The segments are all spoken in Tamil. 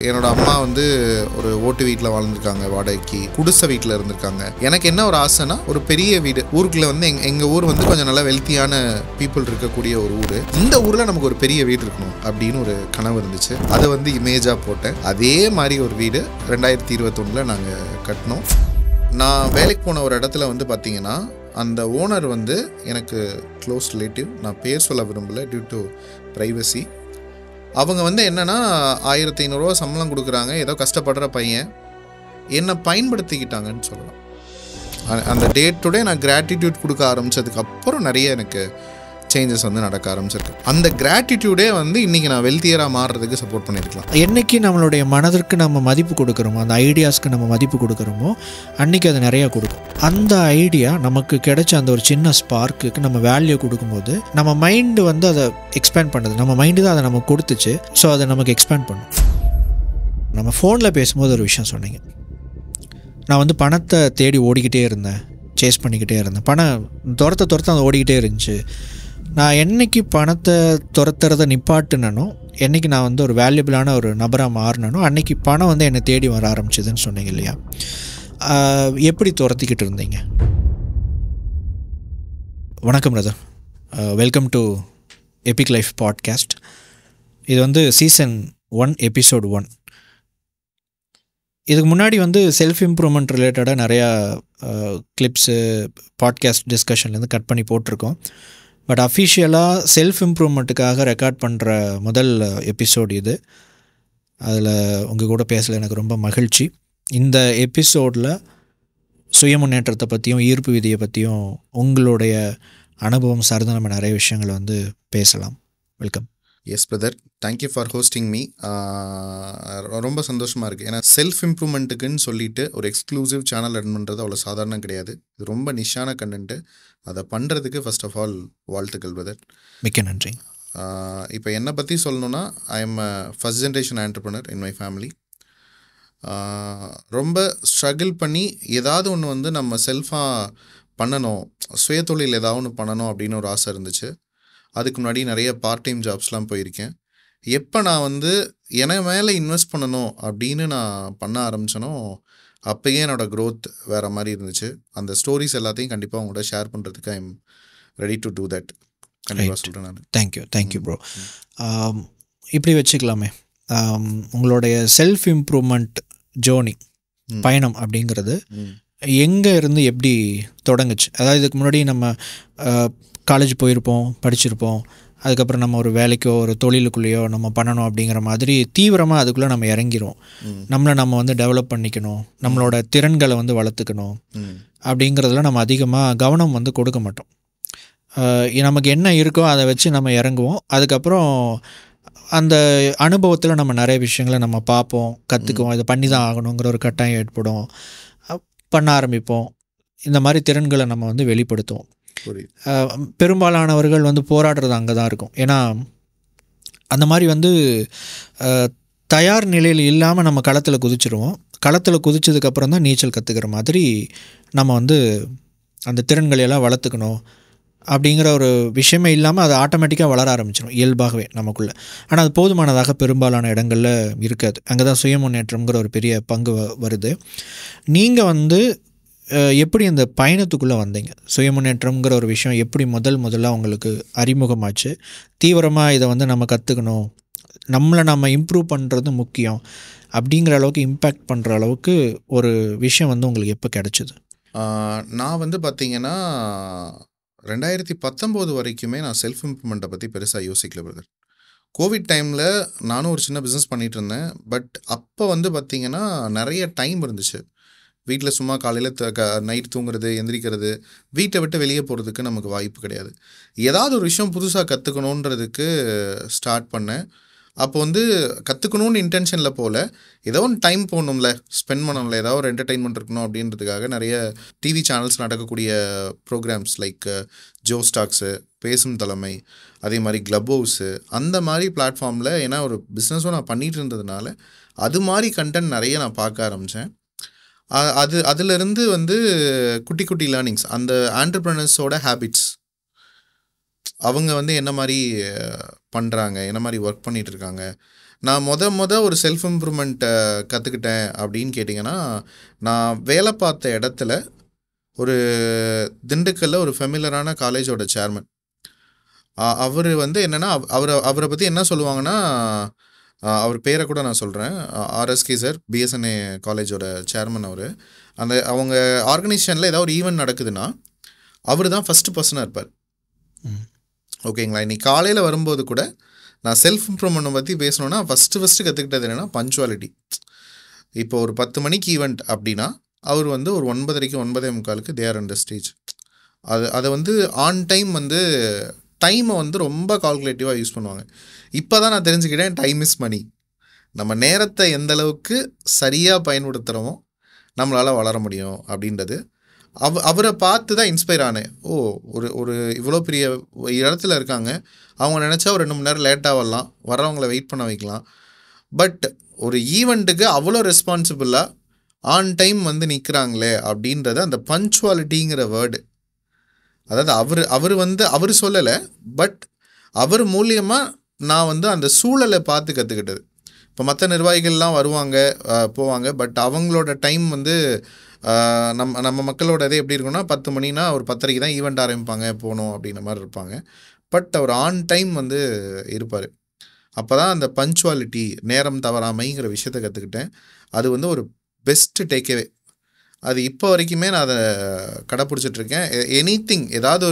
என்னோட அம்மா வந்து ஒரு ஓட்டு வீட்டில் வாழ்ந்துருக்காங்க, வாடகைக்கு குடிசை வீட்டில் இருந்திருக்காங்க. எனக்கு என்ன ஒரு ஆசைனா, ஒரு பெரிய வீடு ஊருக்குள்ளே வந்து எங்கள் ஊர் வந்து கொஞ்சம் நல்லா வெல்த்தியான பீப்புள் இருக்கக்கூடிய ஒரு ஊர். இந்த ஊரில் நமக்கு ஒரு பெரிய வீடு இருக்கணும் அப்படின்னு ஒரு கனவு இருந்துச்சு. அதை வந்து இமேஜாக போட்டேன். அதே மாதிரி ஒரு வீடு 2021 நாங்கள் கட்டினோம். நான் வேலைக்கு போன ஒரு இடத்துல வந்து பார்த்தீங்கன்னா, அந்த ஓனர் வந்து எனக்கு க்ளோஸ் ரிலேட்டிவ். நான் பேர் சொல்ல விரும்பலை டியூ டு ப்ரைவசி. அவங்க வந்து என்னென்னா 1500 ரூபா சம்பளம் கொடுக்குறாங்க, ஏதோ கஷ்டப்படுற பையன், என்னை பயன்படுத்திக்கிட்டாங்கன்னு சொல்லலாம். அந்த டே டு டே நான் கிராட்டிடியூட் கொடுக்க ஆரம்பித்ததுக்கப்புறம் நிறைய எனக்கு சேஞ்சஸ் வந்து நடக்க ஆரம்பிச்சிருக்கு. அந்த கிராட்டிடியூடே வந்து இன்றைக்கி நான் வெல்த்தியராக மாறுறதுக்கு சப்போர்ட் பண்ணியிருக்கலாம். என்றைக்கு நம்மளுடைய மனதிற்கு நம்ம மதிப்பு கொடுக்குறோமோ, அந்த ஐடியாஸ்க்கு நம்ம மதிப்பு கொடுக்குறோமோ, அன்றைக்கி அது நிறையா கொடுக்கும். அந்த ஐடியா நமக்கு கிடைச்ச அந்த ஒரு சின்ன ஸ்பார்க்குக்கு நம்ம வேல்யூ கொடுக்கும்போது நம்ம மைண்டு வந்து அதை எக்ஸ்பேண்ட் பண்ணுது. நம்ம மைண்டு தான் அதை நமக்கு கொடுத்துச்சு. ஸோ அதை நமக்கு எக்ஸ்பேண்ட் பண்ணும். நம்ம ஃபோனில் பேசும்போது ஒரு விஷயம் சொன்னீங்க. நான் வந்து பணத்தை தேடி ஓடிக்கிட்டே இருந்தேன், சேஸ் பண்ணிக்கிட்டே இருந்தேன். பணம் துரத்த அது ஓடிக்கிட்டே இருந்துச்சு. நான் என்றைக்கு பணத்தை துரத்துறதை நிப்பாட்டுனோ, என்றைக்கு நான் வந்து ஒரு வேல்யூபிளான ஒரு நபராக மாறினோ, அன்றைக்கி பணம் வந்து என்னை தேடி வர ஆரம்பிச்சிதுன்னு சொன்னீங்க இல்லையா? எப்படி துரத்திக்கிட்டு இருந்தீங்க? வணக்கம் brother, welcome to Epic life podcast. இது வந்து சீசன் 1 எபிசோட் 1. இதுக்கு முன்னாடி வந்து செல்ஃப் இம்ப்ரூவ்மெண்ட் ரிலேட்டடாக நிறையா கிளிப்ஸு பாட்காஸ்ட் டிஸ்கஷன்லேருந்து கட் பண்ணி போட்டிருக்கோம். பட் அஃபிஷியலாக செல்ஃப் இம்ப்ரூவ்மெண்ட்டுக்காக ரெக்கார்ட் பண்ணுற முதல் எபிசோடு இது. அதில் உங்கள் கூட பேசல எனக்கு ரொம்ப மகிழ்ச்சி. இந்த எபிசோடில் சுய முன்னேற்றத்தை பற்றியும் ஈர்ப்பு விதியை பற்றியும் உங்களுடைய அனுபவம் சார்ந்து நம்ம நிறைய விஷயங்களை வந்து பேசலாம். Welcome. Yes brother, thank you for hosting me. ரொம்ப சந்தோஷமாக இருக்குது. ஏன்னா செல்ஃப் இம்ப்ரூவ்மெண்ட்டுக்குன்னு சொல்லிட்டு ஒரு எக்ஸ்க்ளூசிவ் சேனல் ரன் பண்ணுறது அவ்வளோ சாதாரணம் கிடையாது. இது ரொம்ப நிஷான கண்டென்ட்டு. அதை பண்ணுறதுக்கு ஃபர்ஸ்ட் ஆஃப் ஆல் வாழ்த்துக்கள் பிரதர். மிக்க நன்றி. இப்போ என்னை பற்றி சொல்லணுன்னா, I am first generation entrepreneur in my family. ரொம்ப ஸ்ட்ரகிள் பண்ணி ஏதாவது ஒன்று வந்து நம்ம செல்ஃபாக பண்ணணும், சுயதொழில் ஏதாவது ஒன்று பண்ணணும் அப்படின்னு ஒரு ஆசை இருந்துச்சு. அதுக்கு முன்னாடி நிறைய பார்ட் டைம் ஜாப்ஸ்லாம் போயிருக்கேன். எப்போ நான் வந்து என மேலே இன்வெஸ்ட் பண்ணணும் அப்படின்னு நான் பண்ண ஆரம்பித்தனோ, அப்போயே என்னோடய க்ரோத் வேறு மாதிரி இருந்துச்சு. அந்த ஸ்டோரிஸ் எல்லாத்தையும் கண்டிப்பாக உங்களோட ஷேர் பண்ணுறதுக்கு I am ready to do that. கண்டிப்பாக சொல்கிறேன் நான். Thank you bro. இப்படி வச்சுக்கலாமே, உங்களுடைய செல்ஃப் இம்ப்ரூவ்மெண்ட் ஜேர்னி பயணம் அப்படிங்கிறது எங்கே இருந்து எப்படி தொடங்குச்சு? அதாவது இதுக்கு முன்னாடி நம்ம காலேஜ் போயிருப்போம், படிச்சிருப்போம். அதுக்கப்புறம் நம்ம ஒரு வேலைக்கோ ஒரு தொழிலுக்குள்ளேயோ நம்ம பண்ணணும் அப்படிங்கிற மாதிரி தீவிரமாக அதுக்குள்ளே நம்ம இறங்கிடுவோம். நம்மளை நம்ம வந்து டெவலப் பண்ணிக்கணும், நம்மளோட திறன்களை வந்து வளர்த்துக்கணும் அப்படிங்கிறதுல நம்ம அதிகமாக கவனம் வந்து கொடுக்க மாட்டோம். நமக்கு என்ன இருக்கோ அதை வச்சு நம்ம இறங்குவோம். அதுக்கப்புறம் அந்த அனுபவத்தில் நம்ம நிறைய விஷயங்களை நம்ம பார்ப்போம், கற்றுக்குவோம். இதை பண்ணி தான் ஆகணுங்கிற ஒரு கட்டாயம் ஏற்படும், பண்ண ஆரம்பிப்போம். இந்த மாதிரி திறன்களை நம்ம வந்து வெளிப்படுத்துவோம். பெரும்பாலானவர்கள் வந்து போராடுறது அங்கே தான் இருக்கும். ஏன்னா அந்த மாதிரி வந்து தயார் நிலையில் இல்லாமல் நம்ம களத்தில் குதிச்சிடுவோம். களத்தில் குதிச்சதுக்கப்புறம் தான் நீச்சல் கற்றுக்கிற மாதிரி நம்ம வந்து அந்த திறன்களையெல்லாம் வளர்த்துக்கணும் அப்படிங்கிற ஒரு விஷயமே இல்லாமல் அது ஆட்டோமேட்டிக்காக வளர ஆரம்பிச்சிடும் இயல்பாகவே நமக்குள்ளே. ஆனால் அது போதுமானதாக பெரும்பாலான இடங்களில் இருக்காது. அங்கே தான் சுய முன்னேற்றம்ங்கிற ஒரு பெரிய பங்கு வருது. நீங்கள் வந்து எப்படி அந்த பயணத்துக்குள்ளே வந்தீங்க? சுய முன்னேற்றம்ங்கிற ஒரு விஷயம் எப்படி முதல்ல உங்களுக்கு அறிமுகமாச்சு? தீவிரமாக இதை வந்து நம்ம கற்றுக்கணும், நம்மளை நம்ம இம்ப்ரூவ் பண்ணுறது முக்கியம் அப்படிங்கிற அளவுக்கு இம்பேக்ட் பண்ணுற அளவுக்கு ஒரு விஷயம் வந்து உங்களுக்கு எப்போ கிடச்சிது? நான் வந்து பார்த்திங்கன்னா 2019 வரைக்குமே நான் செல்ஃப் இம்ப்ரூவ்மெண்ட்டை பற்றி பெருசாக யோசிக்கல பிரதர். கோவிட் டைமில் நானும் ஒரு சின்ன பிஸ்னஸ் பண்ணிகிட்டு இருந்தேன். பட் அப்போ வந்து பார்த்திங்கன்னா நிறைய டைம் இருந்துச்சு. வீட்டில் சும்மா காலையில் நைட் தூங்குறது, எந்திரிக்கிறது, வீட்டை விட்டு வெளியே போகிறதுக்கு நமக்கு வாய்ப்பு கிடையாது. ஏதாவது ஒரு விஷயம் புதுசாக கற்றுக்கணுன்றதுக்கு ஸ்டார்ட் பண்ணேன். அப்போ வந்து கற்றுக்கணுன்னு இன்டென்ஷனில் போல், ஏதோ ஒன்று டைம் போகணும்ல, ஸ்பெண்ட் பண்ணணும்ல, ஏதாவது ஒரு என்டர்டெயின்மெண்ட் இருக்கணும் அப்படின்றதுக்காக நிறைய டிவி சேனல்ஸ் நடக்கக்கூடிய ப்ரோக்ராம்ஸ் லைக் ஜோ ஸ்டாக்ஸு, பேசும் தலைமை, அதே மாதிரி கிளப் ஹவுஸு, அந்த மாதிரி பிளாட்ஃபார்மில், ஏன்னா ஒரு பிஸ்னஸும் நான் பண்ணிகிட்டு இருந்ததுனால அது மாதிரி கண்டென்ட் நிறைய நான் பார்க்க ஆரம்பித்தேன். அதிலிருந்து வந்து குட்டி குட்டி லேர்னிங்ஸ், அந்த ஆண்டர்ப்ரனர்ஸோட ஹேபிட்ஸ், அவங்க வந்து என்ன மாதிரி பண்ணுறாங்க, என்ன மாதிரி ஒர்க் பண்ணிகிட்ருக்காங்க, நான் ஒரு செல்ஃப் இம்ப்ரூவ்மெண்ட்டை கற்றுக்கிட்டேன் அப்படின்னு கேட்டிங்கன்னா, நான் வேலை பார்த்த இடத்துல ஒரு திண்டுக்கல்ல ஒரு ஃபெமிலியரான காலேஜோட சேர்மன். அவர் வந்து என்னென்னா, அவரை பற்றி என்ன சொல்லுவாங்கன்னா, அவர் பேரை கூட நான் சொல்கிறேன். ஆர்எஸ்கே சார், பிஎஸ்என்ஏ காலேஜோட சேர்மன் அவர். அவங்க ஆர்கனைசேஷனில் ஏதாவது ஒரு ஈவெண்ட் நடக்குதுன்னா அவர் தான் ஃபஸ்ட்டு பர்சனாக இருப்பார். ஓகேங்களா? இன்னைக்கு காலையில் வரும்போது கூட நான் செல்ஃப் இம்ப்ரூவ்மெண்ட்டை பற்றி பேசணுன்னா ஃபஸ்ட்டு கற்றுக்கிட்டது என்னென்னா பஞ்சுவாலிட்டி. இப்போ ஒரு 10 மணிக்கு ஈவெண்ட் அப்படின்னா அவர் வந்து ஒரு 9:30 9:45 தேர் ஆன் த ஸ்டேஜ். அதை வந்து ஆன் டைம் வந்து டைமை வந்து ரொம்ப கால்குலேட்டிவாக யூஸ் பண்ணுவாங்க. இப்போ தான் நான் தெரிஞ்சுக்கிட்டேன், டைம் இஸ் மணி. நம்ம நேரத்தை எந்த அளவுக்கு சரியாக பயன்படுத்துகிறோமோ நம்மளால் வளர முடியும் அப்படின்றது. அவரை பார்த்து தான் இன்ஸ்பயர் ஆனேன். ஒரு இவ்வளோ பெரிய இடத்துல இருக்காங்க, அவங்க நினச்சா ஒரு 2 மணி நேரம் லேட்டாக வரலாம், வர்றவங்கள வெயிட் பண்ண வைக்கலாம். பட் ஒரு ஈவெண்ட்டுக்கு அவ்வளோ ரெஸ்பான்சிபிளாக ஆன் டைம் வந்து நிற்கிறாங்களே அப்படின்றத, அந்த பஞ்சுவாலிட்டிங்கிற வேர்டு, அதாவது அவர் சொல்லலை, பட் அவர் மூலியமாக நான் வந்து அந்த சூழலை பார்த்து கற்றுக்கிட்டது. இப்போ மற்ற நிர்வாகிகள்லாம் வருவாங்க போவாங்க, பட் அவங்களோட டைம் வந்து நம்ம மக்களோட இது எப்படி இருக்குன்னா 10 மணினா ஒரு 10:30 தான் ஈவெண்ட் ஆரம்பிப்பாங்க, போகணும் அப்படின்ற மாதிரி இருப்பாங்க. பட் அவர் ஆன் டைம் வந்து இருப்பார். அப்போ தான் அந்த பஞ்சுவாலிட்டி, நேரம் தவறாமைங்கிற விஷயத்தை கற்றுக்கிட்டேன். அது வந்து ஒரு பெஸ்ட்டு டேக்அவே. அது இப்போ வரைக்குமே நான் அதை கடைப்பிடிச்சிட்ருக்கேன். எனிதிங், ஏதாவது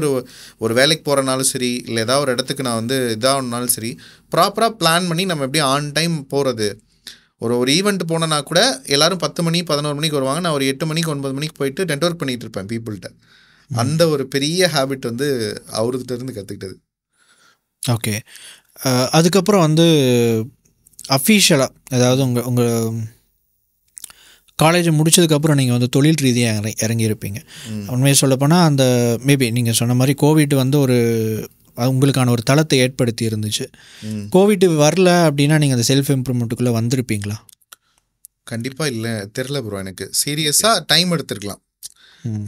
ஒரு வேலைக்கு போகிறனாலும் சரி, இல்லை ஏதாவது ஒரு இடத்துக்கு நான் வந்து இதாகனாலும் சரி, ப்ராப்பராக பிளான் பண்ணி நம்ம எப்படி ஆன் டைம் போகிறது. ஒரு ஈவெண்ட் போனோன்னா கூட எல்லோரும் 10 மணி 11 மணிக்கு வருவாங்க, நான் ஒரு 8 மணிக்கு 9 மணிக்கு போயிட்டு நெட்வொர்க் பண்ணிகிட்டு இருப்பேன் பீப்புள்கிட்ட. அந்த ஒரு பெரிய ஹேபிட் வந்து அவர்கிட்ட இருந்து கற்றுக்கிட்டது. ஓகே. அதுக்கப்புறம் வந்து அஃபீஷியலாக, அதாவது உங்கள் காலேஜை முடிச்சதுக்கப்புறம் நீங்கள் வந்து தொழில் ரீதியாக இறங்கியிருப்பீங்க. உண்மையை சொல்லப்போனால் அந்த மேபி நீங்கள் சொன்ன மாதிரி கோவிட் வந்து உங்களுக்கான ஒரு தளத்தை ஏற்படுத்தி இருந்துச்சு. கோவிட் வரல அப்படின்னா நீங்கள் அந்த செல்ஃப் இம்ப்ரூவ்மெண்ட்டுக்குள்ளே வந்திருப்பீங்களா? கண்டிப்பாக இல்லை, தெரில ப்ரோ. எனக்கு சீரியஸாக டைம் எடுத்துருக்கலாம்.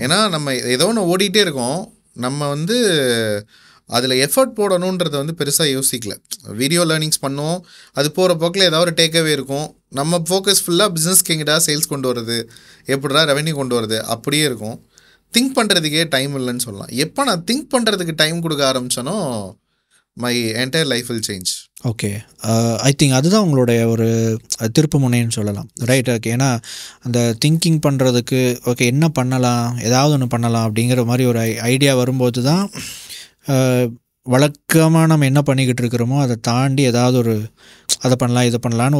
ஏன்னா நம்ம ஏதோ ஒன்று ஓடிட்டே இருக்கோம், நம்ம வந்து அதில் எஃபர்ட் போடணுன்றதை வந்து பெருசாக யோசிக்கல. வீடியோ லேர்னிங்ஸ் பண்ணோம், அது போகிற போக்கில் ஏதாவது ஒரு டேக்அவே இருக்கும். நம்ம ஃபோக்கஸ் ஃபுல்லாக பிஸ்னஸ்க்கு எங்கிட்டா சேல்ஸ் கொண்டு வரது, எப்படிடா ரெவென்யூ கொண்டு வரது, அப்படியே இருக்கும். திங்க் பண்ணுறதுக்கே டைம் இல்லைன்னு சொல்லலாம். எப்போ நான் திங்க் பண்ணுறதுக்கு டைம் கொடுக்க ஆரம்பித்தனோ my entire life will change. Okay. I think அதுதான் உங்களுடைய ஒரு திருப்பு முனைன்னு சொல்லலாம், ரைட்? ஓகே. ஏன்னா அந்த திங்கிங் பண்ணுறதுக்கு ஓகே என்ன பண்ணலாம், ஏதாவது ஒன்று பண்ணலாம் அப்படிங்கிற மாதிரி ஒரு ஐடியா வரும்போது தான் வழக்கமாக நம்ம என்ன பண்ணிக்கிட்டு இருக்கிறோமோ அதை தாண்டி ஏதாவது அதை பண்ணலாம் இதை பண்ணலான்னு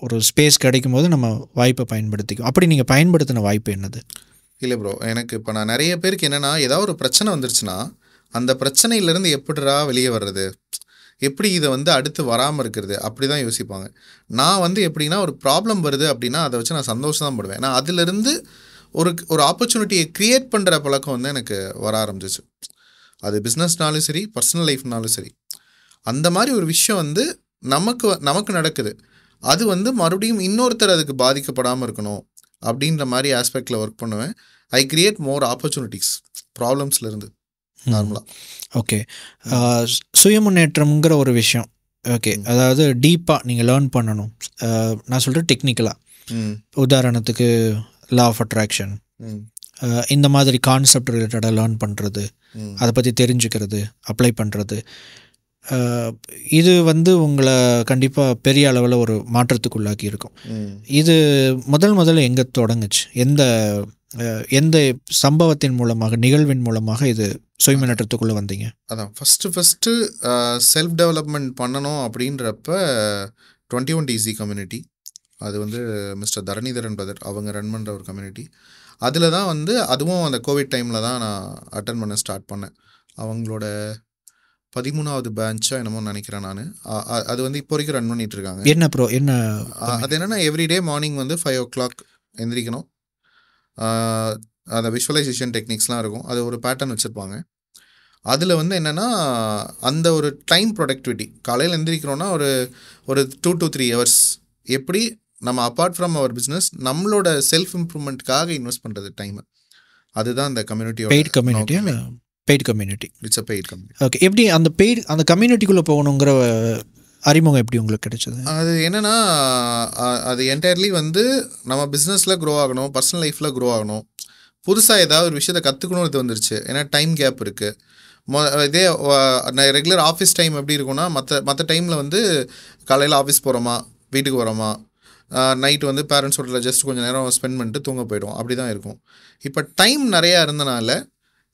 ஒரு ஸ்பேஸ் கிடைக்கும் போது நம்ம வாய்ப்பை பயன்படுத்திக்கும். அப்படி நீங்கள் பயன்படுத்தின வாய்ப்பு என்னது? இல்லை ப்ரோ, எனக்கு இப்போ நான் நிறைய பேருக்கு என்னென்னா, ஏதாவது ஒரு பிரச்சனை வந்துருச்சுன்னா அந்த பிரச்சனையிலேருந்து எப்படிடா வெளியே வர்றது, எப்படி இதை வந்து அடுத்து வராமல் இருக்கிறது, அப்படி தான் யோசிப்பாங்க. நான் வந்து எப்படின்னா, ஒரு ப்ராப்ளம் வருது அப்படின்னா அதை வச்சு நான் சந்தோஷம் தான் படுவேன். நான் அதிலிருந்து ஒரு ஆப்பர்ச்சுனிட்டியை க்ரியேட் பண்ணுற பழக்கம் வந்து எனக்கு வர ஆரம்பிச்சிச்சு. அது பிஸ்னஸ்னாலும் சரி, பர்சனல் லைஃப்னாலும் சரி. அந்த மாதிரி ஒரு விஷயம் வந்து நமக்கு நடக்குது, அது வந்து மறுபடியும் இன்னொருத்தர் அதுக்கு பாதிக்கப்படாமல் இருக்கணும் அப்படின்ற மாதிரி ஆஸ்பெக்டில் ஒர்க் பண்ணுவேன். ஐ கிரியேட் மோர் ஆப்பர்ச்சுனிட்டிஸ் ப்ராப்ளம்ஸ்லேருந்து நார்மலாக. ஓகே. சுய முன்னேற்றம்ங்கிற ஒரு விஷயம், ஓகே, அதாவது டீப்பாக நீங்கள் லேர்ன் பண்ணணும். நான் சொல்கிறேன் டெக்னிக்கலாக, உதாரணத்துக்கு லா ஆஃப் அட்ராக்ஷன், இந்த மாதிரி கான்செப்ட் ரிலேட்டடாக லேர்ன் பண்ணுறது, அதை பற்றி தெரிஞ்சுக்கிறது, அப்ளை பண்ணுறது, இது வந்து உங்களை கண்டிப்பாக பெரிய அளவில் ஒரு மாற்றத்துக்குள்ளாக்கி இருக்கும். இது முதல்ல எங்கே தொடங்குச்சு? எந்த சம்பவத்தின் மூலமாக, நிகழ்வின் மூலமாக இது சுய முன்னேற்றத்துக்குள்ளே வந்தீங்க? அதான் ஃபஸ்ட்டு செல்ஃப் டெவலப்மெண்ட் பண்ணணும் அப்படின்றப்ப 21 DZ கம்யூனிட்டி, அது வந்து மிஸ்டர் தரணிதரன் பிரதர் அவங்க ரன் பண்ணுற ஒரு கம்யூனிட்டி. அதில் தான் வந்து அதுவும் அந்த கோவிட் டைமில் தான் நான் அட்டன் பண்ண ஸ்டார்ட் பண்ணேன். அவங்களோட 13வது பேட்சாக என்னமோ நினைக்கிறேன் நான். அது வந்து இப்போ வரைக்கும் ரன் பண்ணிகிட்டு இருக்காங்க. என்ன அது என்னென்னா, எவ்ரிடே மார்னிங் வந்து 5 o'clock எந்திரிக்கணும். அந்த விஷுவலைசேஷன் டெக்னிக்ஸ்லாம் இருக்கும், அது ஒரு பேட்டர்ன் வச்சுருப்பாங்க. அதில் வந்து என்னென்னா, அந்த ஒரு டைம் ப்ரொடக்டிவிட்டி, காலையில் எந்திரிக்கிறோன்னா ஒரு 2 to 3 hours எப்படி நம்ம அப்பார்ட் ஃப்ரம் அவர் பிஸ்னஸ் நம்மளோட செல்ஃப் இம்ப்ரூவ்மெண்ட்டுக்காக இன்வெஸ்ட் பண்ணுறது டைமை. அதுதான் அந்த கம்யூனிட்டியோட paid community. Paid community, it's a paid community. Okay. எப்படி அந்த கம்யூனிட்டிக்குள்ளே போகணுங்கிற அறிமுகம் எப்படி உங்களுக்கு கிடைச்சது? அது என்னென்னா, அது என்டையர்லி வந்து நம்ம பிஸ்னஸில் க்ரோ ஆகணும், பர்சனல் லைஃப்பில் க்ரோ ஆகணும், புதுசாக ஏதாவது ஒரு விஷயத்தை கற்றுக்கணும்னு இது வந்துருச்சு. ஏன்னா டைம் கேப் இருக்குது. இதே ரெகுலர் ஆஃபீஸ் டைம் எப்படி இருக்குன்னா, மற்ற டைமில் வந்து காலையில் ஆஃபீஸ் போகிறோமா, வீட்டுக்கு வரோமா, நைட்டு வந்து பேரண்ட்ஸோட ஜஸ்ட் கொஞ்சம் நேரம் ஸ்பெண்ட் பண்ணிட்டு தூங்க போய்டும், அப்படி தான் இருக்கும். இப்போ டைம் நிறையா இருந்தனால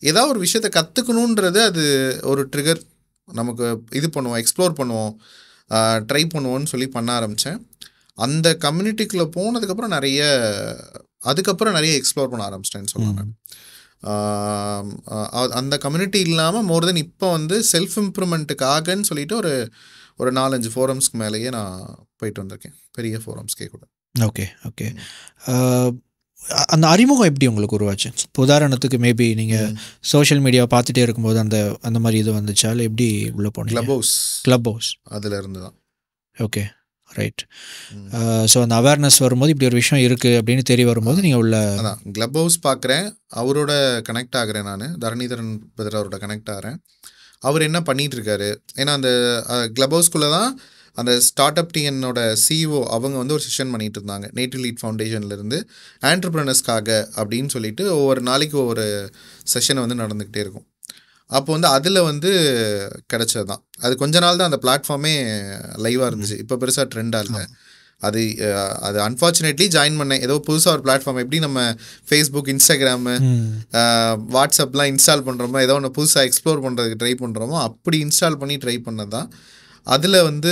ஏதாவது ஒரு விஷயத்தை கற்றுக்கணுன்றது அது ஒரு ட்ரிகர். நமக்கு இது பண்ணுவோம், எக்ஸ்ப்ளோர் பண்ணுவோம், ட்ரை பண்ணுவோன்னு சொல்லி பண்ண ஆரம்பித்தேன். அந்த கம்யூனிட்டிக்குள்ளே போனதுக்கப்புறம் அதுக்கப்புறம் நிறைய எக்ஸ்ப்ளோர் பண்ண ஆரம்பிச்சிட்டேன்னு சொல்லுவாங்க. அந்த கம்யூனிட்டி இல்லாமல் மோர் தென் இப்போ வந்து செல்ஃப் இம்ப்ரூவ்மெண்ட்டுக்காகன்னு சொல்லிட்டு ஒரு 4-5 ஃபோரம்ஸ்க்கு மேலேயே நான் போயிட்டு வந்திருக்கேன், பெரிய ஃபோரம்ஸ்க்கே கூட. Okay okay. அந்த அறிமுகம் எப்படி உங்களுக்கு உருவாச்சு? இப்போ உதாரணத்துக்கு மேபி நீங்கள் சோஷியல் மீடியாவை பார்த்துட்டே இருக்கும்போது அந்த மாதிரி இது வந்துச்சா, இல்லை எப்படி உள்ளே போனீங்க? கிளப் ஹவுஸ் அதில் இருந்து தான். Okay, right. ஸோ அந்த அவேர்னஸ் வரும்போது இப்படி ஒரு விஷயம் இருக்குது அப்படின்னு தெரிய வரும்போது நீங்கள் உள்ள அதான் கிளப் ஹவுஸ் பார்க்குறேன், அவரோட கனெக்ட் ஆகிறேன். நான் தரணிதரன் பிரதர் அவரோட கனெக்ட் ஆகிறேன். அவர் என்ன பண்ணிகிட்ருக்காரு, ஏன்னா அந்த கிளப் ஹவுஸ்குள்ளே தான் அந்த ஸ்டார்ட் அப் டிஎன்னோட சிஇஓ அவங்க வந்து ஒரு செஷன் பண்ணிகிட்டு இருந்தாங்க, நேட்டிவ் லீட் ஃபவுண்டேஷன்லேருந்து ஆண்டர்ப்ரனர்ஸ்க்காக அப்படின்னு சொல்லிட்டு ஒவ்வொரு நாளைக்கு ஒவ்வொரு செஷனை வந்து நடந்துக்கிட்டே இருக்கும். அப்போ வந்து அதில் வந்து கிடச்சது தான். அது கொஞ்ச நாள் தான் அந்த பிளாட்ஃபார்மே லைவாக இருந்துச்சு, இப்போ பெருசாக ட்ரெண்டாக இல்லை. அது அன்ஃபார்ச்சுனேட்லி ஜாயின் பண்ணேன். ஏதோ புதுசாக ஒரு பிளாட்ஃபார்ம், எப்படி நம்ம ஃபேஸ்புக், இன்ஸ்டாகிராமு, வாட்ஸ்அப்லாம் இன்ஸ்டால் பண்ணுறோமோ, ஏதோ ஒன்று புதுசாக எக்ஸ்ப்ளோர் பண்ணுறதுக்கு ட்ரை பண்ணுறோமோ, அப்படி இன்ஸ்டால் பண்ணி ட்ரை பண்ணது தான். அதில் வந்து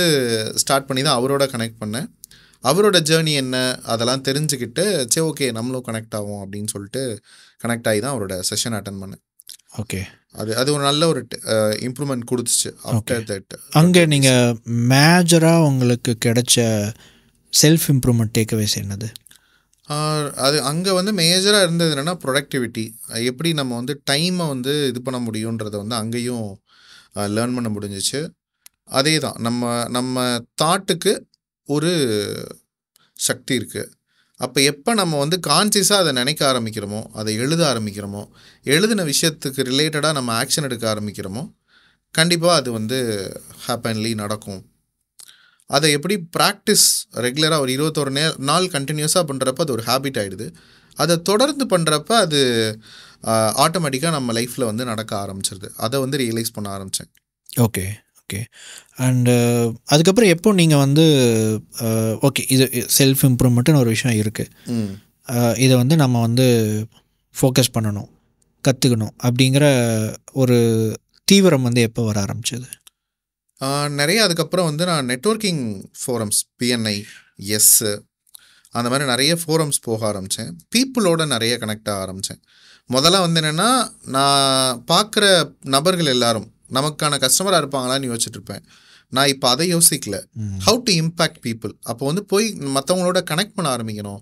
ஸ்டார்ட் பண்ணி தான் அவரோட கனெக்ட் பண்ணேன். அவரோட ஜேர்னி என்ன அதெல்லாம் தெரிஞ்சுக்கிட்டு சரி ஓகே நம்மளும் கனெக்ட் ஆகும் அப்படின்னு சொல்லிட்டு கனெக்ட் ஆகி தான் அவரோட செஷன் அட்டன் பண்ணேன். ஓகே, அது ஒரு நல்ல ஒரு இம்ப்ரூவ்மெண்ட் கொடுத்துச்சு. ஆஃப்டர் தட் அங்கே நீங்கள் மேஜராக உங்களுக்கு கிடைச்ச செல்ஃப் இம்ப்ரூவ்மெண்ட் டேக்அவேஸ் என்னது? அது அங்கே வந்து மேஜராக இருந்தது என்னென்னா ப்ரொடக்டிவிட்டி. எப்படி நம்ம வந்து டைமை வந்து இது பண்ண முடியுன்றதை வந்து அங்கேயும் லேர்ன் பண்ண முடிஞ்சிச்சு. அதே தான் நம்ம தாட்டுக்கு ஒரு சக்தி இருக்குது. அப்போ எப்போ நம்ம வந்து கான்சியஸாக அதை நினைக்க ஆரம்பிக்கிறோமோ, அதை எழுத ஆரம்பிக்கிறோமோ, எழுதின விஷயத்துக்கு ரிலேட்டடாக நம்ம ஆக்ஷன் எடுக்க ஆரம்பிக்கிறோமோ, கண்டிப்பாக அது வந்து ஹேப்பன்லி நடக்கும். அதை எப்படி ப்ராக்டிஸ் ரெகுலராக ஒரு 21 நாள் கண்டினியூஸாக பண்ணுறப்ப அது ஒரு ஹேபிட் ஆகிடுது. அதை தொடர்ந்து பண்ணுறப்ப அது ஆட்டோமேட்டிக்காக நம்ம லைஃப்பில் வந்து நடக்க ஆரம்பிச்சிருது. அதை வந்து ரியலைஸ் பண்ண ஆரம்பித்தேன். Okay okay. அண்டு அதுக்கப்புறம் எப்போ நீங்கள் வந்து ஓகே இது செல்ஃப் இம்ப்ரூவ்மெண்ட்டுன்னு ஒரு விஷயம் இருக்குது, இதை வந்து நம்ம வந்து ஃபோக்கஸ் பண்ணணும், கற்றுக்கணும் அப்படிங்கிற ஒரு தீவிரம் வந்து எப்போ வர ஆரம்பிச்சது? நிறைய அதுக்கப்புறம் வந்து நான் நெட்வொர்க்கிங் ஃபோரம்ஸ், பிஎன்ஐ, அந்த மாதிரி நிறைய ஃபோரம்ஸ் போக ஆரம்பித்தேன். பீப்புளோட நிறைய கனெக்ட் ஆக ஆரம்பித்தேன். முதல்ல வந்து என்னென்னா, நான் பார்க்குற நபர்கள் எல்லாரும் நமக்கான கஸ்டமராக இருப்பாங்களான்னு யோசிச்சுட்ருப்பேன். நான் இப்போ அதை யோசிக்கல, ஹவு டு இம்பேக்ட் பீப்புள். அப்போ வந்து போய் மற்றவங்களோட கனெக்ட் பண்ண ஆரம்பிக்கணும்,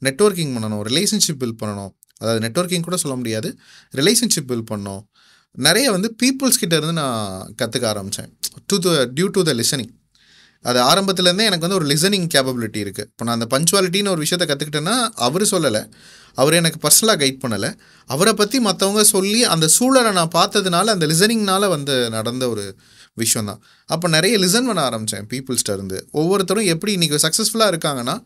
நெட்வொர்க்கிங் பண்ணணும், ரிலேஷன்ஷிப் பில்ட் பண்ணணும். அதாவது நெட்வொர்க்கிங் கூட சொல்ல முடியாது, ரிலேஷன்ஷிப் பில்ட் பண்ணணும். நிறைய வந்து பீப்புள்ஸ்கிட்ட இருந்து நான் கற்றுக்க ஆரம்பித்தேன் டியூ டு த லிசனிங். அது ஆரம்பத்துலேருந்தே எனக்கு வந்து ஒரு லிசனிங் கேப்பபிலிட்டி இருக்குது. இப்போ நான் அந்த பஞ்சுவாலிட்டின்னு ஒரு விஷயத்தை கற்றுக்கிட்டேன்னா அவர் சொல்லலை, அவர் எனக்கு பர்சனலாக கைட் பண்ணலை, அவரை பற்றி மற்றவங்க சொல்லி அந்த சூழலை நான் பார்த்ததுனால அந்த லிசனிங்னால் வந்து நடந்த ஒரு விஷயந்தான். அப்போ நிறைய லிசன் பண்ண ஆரம்பித்தேன் பீப்புள்ஸ்கிட்ட இருந்து. ஒவ்வொருத்தரும் எப்படி இன்றைக்கி சக்ஸஸ்ஃபுல்லாக இருக்காங்கன்னா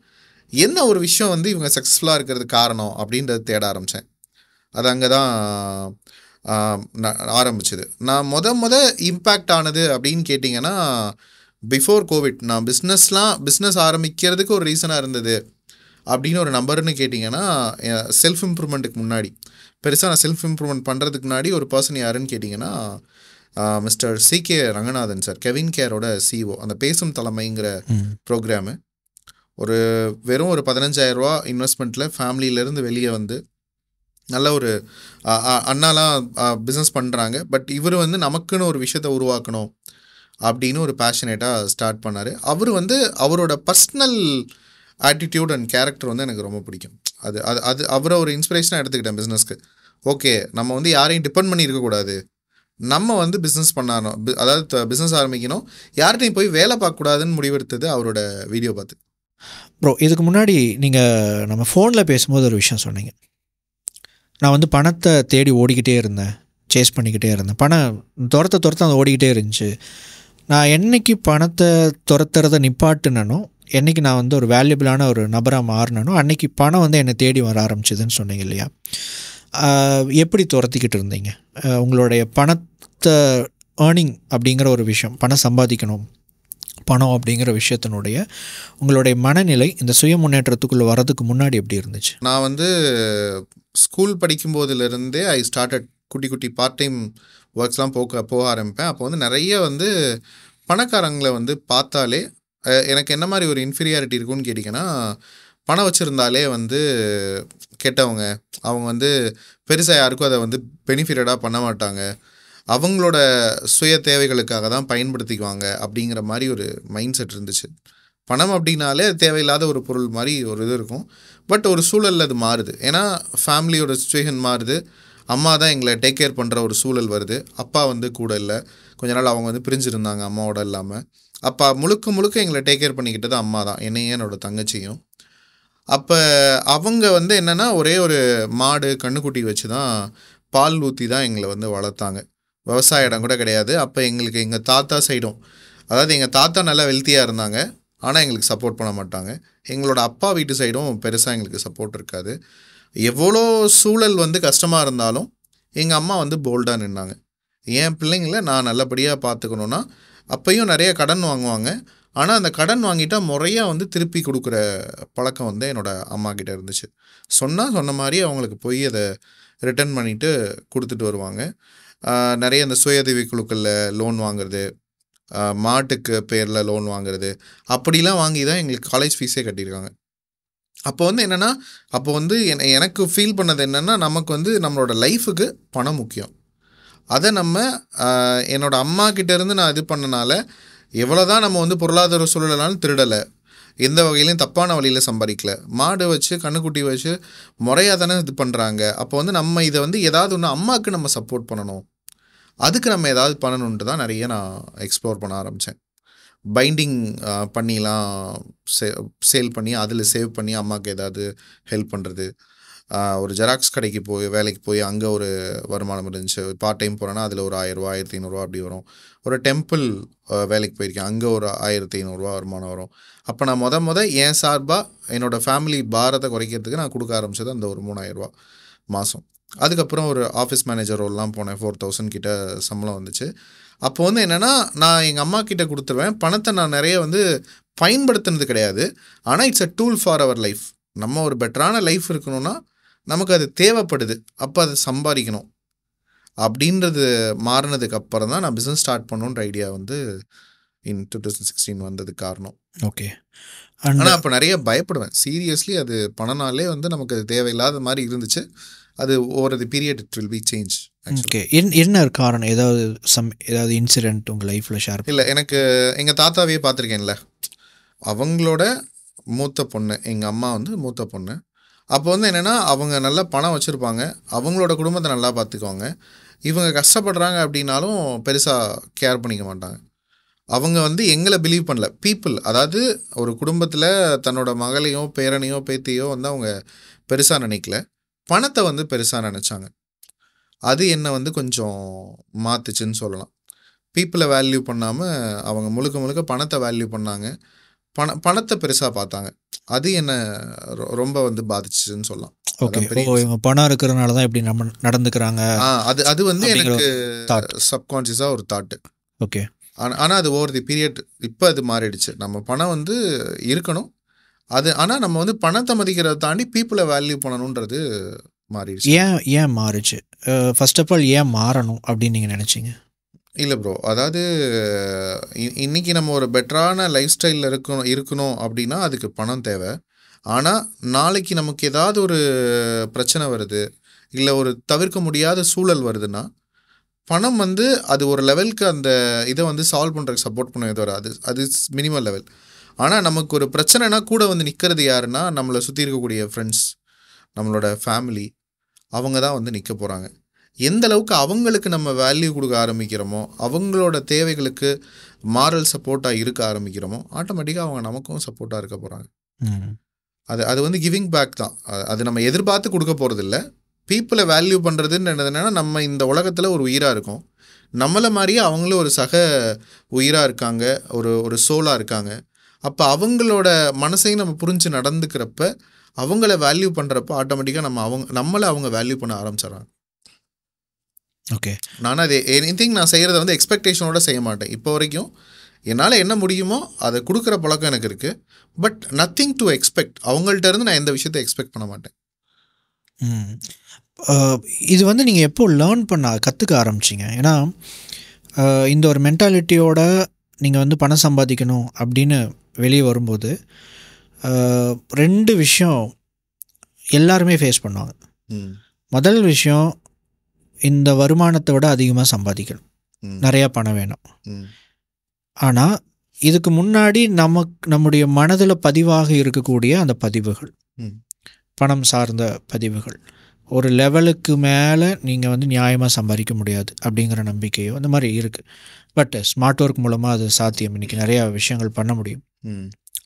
என்ன ஒரு விஷயம் வந்து இவங்க சக்ஸஸ்ஃபுல்லாக இருக்கிறது காரணம் அப்படின்றது தேட ஆரம்பித்தேன். அது அங்கே தான் ஆரம்பிச்சது. நான் இம்பேக்ட் ஆனது அப்படின்னு கேட்டிங்கன்னா, பிஃபோர் கோவிட் நான் பிஸ்னஸ் ஆரம்பிக்கிறதுக்கு ஒரு ரீசனாக இருந்தது அப்படின்னு ஒரு நம்பர்னு கேட்டிங்கன்னா, செல்ஃப் இம்ப்ரூவ்மெண்ட்டுக்கு முன்னாடி பெருசாக நான் செல்ஃப் இம்ப்ரூவ்மெண்ட் பண்ணுறதுக்கு முன்னாடி ஒரு பர்சன் யாருன்னு கேட்டிங்கன்னா, mister CK Ranganathan sir, Cavin கேரோட சிஇஓ. அந்த பேசும் தலைமைங்கிற ப்ரோக்ராமு வெறும் ஒரு 15,000 ரூபா இன்வெஸ்ட்மெண்ட்டில் ஃபேமிலியிலேருந்து வெளியே வந்து நல்ல ஒரு அண்ணாலாம் பிஸ்னஸ் பண்ணுறாங்க. பட் இவர் வந்து நமக்குன்னு ஒரு விஷயத்தை உருவாக்கணும் அப்படின்னு ஒரு பேஷனேட்டாக ஸ்டார்ட் பண்ணார். அவர் வந்து அவரோட பர்சனல் ஆட்டிடியூட் அண்ட் கேரக்டர் வந்து எனக்கு ரொம்ப பிடிக்கும். அது அவரை ஒரு இன்ஸ்பிரேஷனாக எடுத்துக்கிட்டேன் பிஸ்னஸ்க்கு. ஓகே, நம்ம வந்து யாரையும் டிபெண்ட் பண்ணி இருக்கக்கூடாது, நம்ம வந்து பிஸ்னஸ் பண்ணணும், அதாவது பிஸ்னஸ் ஆரம்பிக்கணும், யார்கிட்டையும் போய் வேலை பார்க்கக்கூடாதுன்னு முடிவெடுத்தது அவரோட வீடியோ பார்த்து. ப்ரோ, இதுக்கு முன்னாடி நீங்கள் நம்ம ஃபோனில் பேசும்போது ஒரு விஷயம் சொன்னீங்க, நான் வந்து பணத்தை தேடி ஓடிக்கிட்டே இருந்தேன், சேஸ் பண்ணிக்கிட்டே இருந்தேன், பணம் துரத்த அது ஓடிக்கிட்டே இருந்துச்சு, நான் என்னைக்கு பணத்தை துரத்துறதை நிப்பாட்டுனனோ, என்னைக்கு நான் வந்து ஒரு வேல்யூபிளான ஒரு நபராக மாறினனோ, அன்னைக்கு பணம் வந்து என்னை தேடி வர ஆரம்பிச்சதுன்னு சொன்னீங்க இல்லையா? எப்படி துரத்திக்கிட்டு இருந்தீங்க? உங்களுடைய பணத்தை ஏர்னிங் அப்படிங்கிற ஒரு விஷயம், பணம் சம்பாதிக்கணும், பணம் அப்படிங்கிற விஷயத்தினுடைய உங்களுடைய மனநிலை இந்த சுய முன்னேற்றத்துக்குள்ளே வர்றதுக்கு முன்னாடி எப்படி இருந்துச்சு? நான் வந்து ஸ்கூல் படிக்கும்போதுலேருந்தே ஐ ஸ்டார்டட் குட்டி குட்டி பார்ட் டைம் ஒர்க்ஸ்லாம் போக ஆரம்பிப்பேன். அப்போ வந்து நிறைய வந்து பணக்காரங்களை வந்து பார்த்தாலே எனக்கு என்ன மாதிரி ஒரு இன்ஃபீரியாரிட்டி இருக்குன்னு கேட்டிங்கன்னா, பணம் வச்சுருந்தாலே வந்து கெட்டவங்க, அவங்க வந்து பெருசாக யாருக்கும் அதை வந்து பெனிஃபிட்டடாக பண்ண மாட்டாங்க, அவங்களோட சுய தேவைகளுக்காக தான் பயன்படுத்திக்குவாங்க அப்படிங்கிற மாதிரி ஒரு மைண்ட் செட் இருந்துச்சு. பணம் அப்படின்னாலே தேவையில்லாத ஒரு பொருள் மாதிரி ஒரு இது இருக்கும். பட் ஒரு சூழலில் அது மாறுது. ஏன்னா ஃபேமிலியோட சுச்சுவேஷன் மாறுது. அம்மா தான் எங்களை டேக் கேர் பண்ணுற ஒரு சூழல் வருது. அப்பா வந்து கூட இல்லை. கொஞ்ச நாள் அவங்க வந்து பிரிஞ்சிருந்தாங்க அம்மாவோட இல்லாமல். அப்பா முழுக்க முழுக்க எங்களை டேக் கேர் பண்ணிக்கிட்டது அம்மா தான், என்னையும் என்னோடய தங்கச்சியும். அப்போ அவங்க வந்து என்னென்னா ஒரே ஒரு மாடு கண்ணுக்குட்டி வச்சு தான் பால் ஊற்றி தான் எங்களை வந்து வளர்த்தாங்க. விவசாய இடம் கூட கிடையாது. அப்போ எங்களுக்கு எங்கள் தாத்தா சைடும், அதாவது எங்கள் தாத்தா நல்லா வெல்த்தியாக இருந்தாங்க, ஆனால் எங்களுக்கு சப்போர்ட் பண்ண மாட்டாங்க. எங்களோட அப்பா வீட்டு சைடும் பெருசாக எங்களுக்கு சப்போர்ட் இருக்காது. எவ்வளோ சூழல் வந்து கஷ்டமாக இருந்தாலும் எங்கள் அம்மா வந்து போல்டாக நின்னாங்க. என் பிள்ளைங்கள நான் நல்லபடியாக பார்த்துக்கணுன்னா அப்பையும் நிறைய கடன் வாங்குவாங்க. ஆனால் அந்த கடன் வாங்கிட்டா முறையாக வந்து திருப்பி கொடுக்குற பழக்கம் வந்து என்னோடய அம்மா கிட்டே இருந்துச்சு. சொன்ன மாதிரி அவங்களுக்கு போய் அதை ரிட்டர்ன் பண்ணிவிட்டு கொடுத்துட்டு வருவாங்க. நிறைய அந்த சுயஉதவி குழுக்களில் லோன் வாங்குறது, மாட்டுக்கு பேரில் லோன் வாங்குறது, அப்படிலாம் வாங்கி தான் எங்களுக்கு காலேஜ் ஃபீஸே கட்டியிருக்காங்க. அப்போ வந்து என்னென்னா, அப்போ வந்து எனக்கு ஃபீல் பண்ணது என்னென்னா, நமக்கு வந்து நம்மளோட லைஃபுக்கு பணம் முக்கியம். அதை நம்ம என்னோடய அம்மா கிட்டேருந்து நான் இது பண்ணனால, எவ்வளோ தான் நம்ம வந்து பொருளாதார சூழலாலும் திருடலை, எந்த வகையிலையும் தப்பான வழியில் சம்பாதிக்கல, மாடு வச்சு கண்ணுக்குட்டி வச்சு முறையாக தானே இது பண்ணுறாங்க. அப்போ வந்து நம்ம இதை வந்து ஏதாவது ஒன்று அம்மாவுக்கு நம்ம சப்போர்ட் பண்ணணும், அதுக்கு நம்ம ஏதாவது பண்ணணுன்ட்டு தான் நிறைய நான் எக்ஸ்ப்ளோர் பண்ண ஆரம்பித்தேன். பைண்டிங் பண்ணிலாம் சேல் பண்ணி அதில் சேவ் பண்ணி அம்மாவுக்கு ஏதாவது ஹெல்ப் பண்ணுறது. ஒரு ஜெராக்ஸ் கடைக்கு வேலைக்கு போய் அங்கே ஒரு வருமானம் இருந்துச்சு. பார்ட் டைம் போகிறேன்னா அதில் ஒரு 1000 ரூபா 1500 அப்படி வரும். ஒரு டெம்பிள் வேலைக்கு போயிருக்கேன், அங்கே ஒரு 1500 வருமானம் வரும். அப்போ நான் என் சார்பாக என்னோடய ஃபேமிலி பாரத்தை குறைக்கிறதுக்கு நான் கொடுக்க ஆரம்பிச்சது அந்த ஒரு 3000 மாதம். அதுக்கப்புறம் ஒரு ஆஃபீஸ் மேனேஜர் ரோல்லாம் போனேன். 4000 கிட்ட சம்பளம் வந்துச்சு. அப்போ வந்து என்னென்னா, நான் எங்கள் அம்மா கிட்டே கொடுத்துருவேன். பணத்தை நான் நிறைய வந்து பயன்படுத்துனது கிடையாது. ஆனால் it's a tool for our life. நம்ம ஒரு பெட்டரான லைஃப் இருக்கணும்னா நமக்கு அது தேவைப்படுது, அப்போ அதை சம்பாதிக்கணும் அப்படின்றது மாறினதுக்கு அப்புறம் தான் நான் பிஸ்னஸ் ஸ்டார்ட் பண்ணணுன்ற ஐடியா வந்து இன் 2016 வந்ததுக்கு காரணம். ஓகே. ஆனால் அப்போ நிறைய பயப்படுவேன். சீரியஸ்லி அது பணனாலே வந்து நமக்கு அது தேவையில்லாத மாதிரி இருந்துச்சு. அது over the period it will be change. Okay. என்ன காரணம்? ஏதாவது இன்சிடென்ட் உங்கள் லைஃப்பில் ஷேர்? இல்லை, எனக்கு எங்கள் தாத்தாவையே பார்த்துருக்கேன்ல, அவங்களோட மூத்த பொண்ணு, எங்கள் அம்மா வந்து மூத்த பொண்ணு. அப்போ வந்து என்னென்னா, அவங்க நல்லா பணம் வச்சுருப்பாங்க, அவங்களோட குடும்பத்தை நல்லா பார்த்துக்குவாங்க. இவங்க கஷ்டப்படுறாங்க அப்படின்னாலும் பெருசாக கேர் பண்ணிக்க மாட்டாங்க. அவங்க வந்து எங்களை பிலீவ் பண்ணல. பீப்புள், அதாவது ஒரு குடும்பத்தில் தன்னோட மகளையோ பேரனையோ பேத்தியோ வந்து அவங்க பெருசாக நினைக்கல, பணத்தை வந்து பெருசாக நினச்சாங்க. அது என்னை வந்து கொஞ்சம் மாற்றுச்சுன்னு சொல்லலாம். பீப்புளை வேல்யூ பண்ணாமல் அவங்க முழுக்க முழுக்க பணத்தை வேல்யூ பண்ணாங்க. பணத்தை பெருசாக பார்த்தாங்க. அது என்னை ரொம்ப வந்து பாதிச்சுன்னு சொல்லலாம். ஓகே. இவங்க பணம் இருக்கிறதுனால தான் இப்படி நம்ம நடந்துக்கிறாங்க. அது வந்து எனக்கு சப்கான்ஷியஸாக ஒரு தாட்டு. ஓகே. ஆனால் அது ஓவர் தி பீரியட் இப்போ அது மாறிடுச்சு. நம்ம பணம் வந்து இருக்கணும், அது ஆனால் நம்ம வந்து பணத்தை மதிக்கிறத தாண்டி பீப்புளை வேல்யூ பண்ணணுன்றது மாறிடுச்சு. ஏன் மாறுச்சு? ஃபர்ஸ்ட் ஆஃப் ஆல் ஏன் மாறணும் அப்படின்னு நீங்கள் நினச்சிங்க? இல்லை ப்ரோ, அதாவது இன்றைக்கி நம்ம ஒரு பெட்டரான லைஃப் ஸ்டைலில் இருக்கணும் அப்படின்னா அதுக்கு பணம் தேவை. ஆனால் நாளைக்கு நமக்கு ஏதாவது ஒரு பிரச்சனை வருது, இல்லை ஒரு தவிர்க்க முடியாத சூழல் வருதுன்னா பணம் வந்து அது ஒரு லெவலுக்கு அந்த இதை வந்து சால்வ் பண்ணுறதுக்கு சப்போர்ட் பண்ண இது வராது, அது மினிமல் லெவல். ஆனால் நமக்கு ஒரு பிரச்சனைனா கூட வந்து நிற்கிறது யாருன்னா நம்மளை சுற்றி இருக்கக்கூடிய ஃப்ரெண்ட்ஸ், நம்மளோட ஃபேமிலி, அவங்க தான் வந்து நிற்க போகிறாங்க. எந்த அளவுக்கு அவங்களுக்கு நம்ம வேல்யூ கொடுக்க ஆரம்பிக்கிறோமோ, அவங்களோட தேவைகளுக்கு மாரல் சப்போர்ட்டாக இருக்க ஆரம்பிக்கிறோமோ, ஆட்டோமேட்டிக்காக அவங்க நமக்கும் சப்போர்ட்டாக இருக்க போகிறாங்க. அது வந்து கிவிங் பேக் தான். அது நம்ம எதிர்பார்த்து கொடுக்க போகிறதில்ல. பீப்புளை வேல்யூ பண்ணுறதுன்னு என்னதுன்னா, நம்ம இந்த உலகத்தில் ஒரு உயிராக இருக்கோம், நம்மளை மாதிரியே அவங்களும் ஒரு சக உயிராக இருக்காங்க, ஒரு ஒரு சோலாக இருக்காங்க. அப்போ அவங்களோட மனசையும் நம்ம புரிஞ்சு நடந்துக்கிறப்ப, அவங்கள வேல்யூ பண்ணுறப்ப ஆட்டோமேட்டிக்காக நம்மளை அவங்க வேல்யூ பண்ண ஆரம்பிச்சிடறாங்க. ஓகே. நான் அது எனிதிங் நான் செய்கிறத வந்து எக்ஸ்பெக்டேஷனோட செய்ய மாட்டேன். இப்போ வரைக்கும் என்னால் என்ன முடியுமோ அதை கொடுக்குற பழக்கம் எனக்கு இருக்குது. But nothing to expect. அவங்கள்ட்ட இருந்து நான் எந்த விஷயத்தை எக்ஸ்பெக்ட் பண்ண மாட்டேன். இது வந்து நீங்கள் எப்போ லேர்ன் கற்றுக்க ஆரம்பிச்சிங்க? ஏன்னா இந்த ஒரு மென்டாலிட்டியோட நீங்கள் வந்து பணம் சம்பாதிக்கணும் அப்படின்னு வெளியே வரும்போது 2 விஷயம் எல்லாருமே ஃபேஸ் பண்ணுவாங்க. முதல் விஷயம், இந்த வருமானத்தை விட அதிகமாக சம்பாதிக்கணும், நிறையா பணம் வேணும். ஆனால் இதுக்கு முன்னாடி நம்முடைய மனதில் பதிவாக இருக்கக்கூடிய அந்த பதிவுகள், பணம் சார்ந்த பதிவுகள், ஒரு லெவலுக்கு மேலே நீங்கள் வந்து நியாயமாக சம்பாதிக்க முடியாது அப்படிங்கிற நம்பிக்கையோ அந்த மாதிரி இருக்குது. பட் ஸ்மார்ட் ஒர்க் மூலமாக அது சாத்தியம். இன்றைக்கி நிறையா விஷயங்கள் பண்ண முடியும்.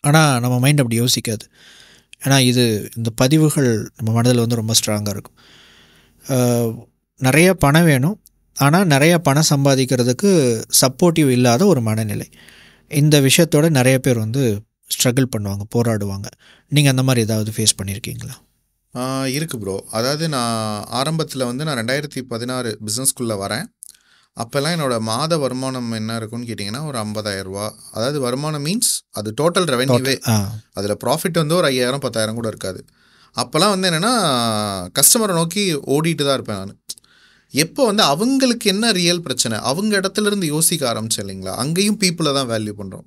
ஆனால் நம்ம மைண்ட் அப்படி யோசிக்காது. ஏன்னா இந்த பதிவுகள் நம்ம மனதில் வந்து ரொம்ப ஸ்ட்ராங்காக இருக்கும். நிறைய பணம் வேணும், ஆனால் நிறையா பணம் சம்பாதிக்கிறதுக்கு சப்போர்ட்டிவ் இல்லாத ஒரு மனநிலை. இந்த விஷயத்தோட நிறைய பேர் வந்து ஸ்ட்ரகிள் பண்ணுவாங்க, போராடுவாங்க. நீங்கள் அந்த மாதிரி ஏதாவது ஃபேஸ் பண்ணியிருக்கீங்களா? இருக்குது ப்ரோ. அதாவது நான் ஆரம்பத்தில் வந்து நான் 2016 பிஸ்னஸ்குள்ளே வரேன். அப்போல்லாம் என்னோடய மாத வருமானம் என்ன இருக்குன்னு கேட்டிங்கன்னா ஒரு 50,000 ரூபா. அதாவது வருமானம் மீன்ஸ் அது டோட்டல் ரெவென்யூவே. அதில் ப்ராஃபிட் வந்து ஒரு 5,000 10,000 கூட இருக்காது. அப்போல்லாம் வந்து என்னென்னா கஸ்டமரை நோக்கி ஓடிட்டு தான் இருப்பேன் நான். எப்போ வந்து அவங்களுக்கு என்ன ரியல் பிரச்சனை, அவங்க இடத்துலேருந்து யோசிக்க ஆரம்பிச்சேன் இல்லைங்களா, அங்கேயும் பீப்புளை தான் வேல்யூ பண்ணுறோம்.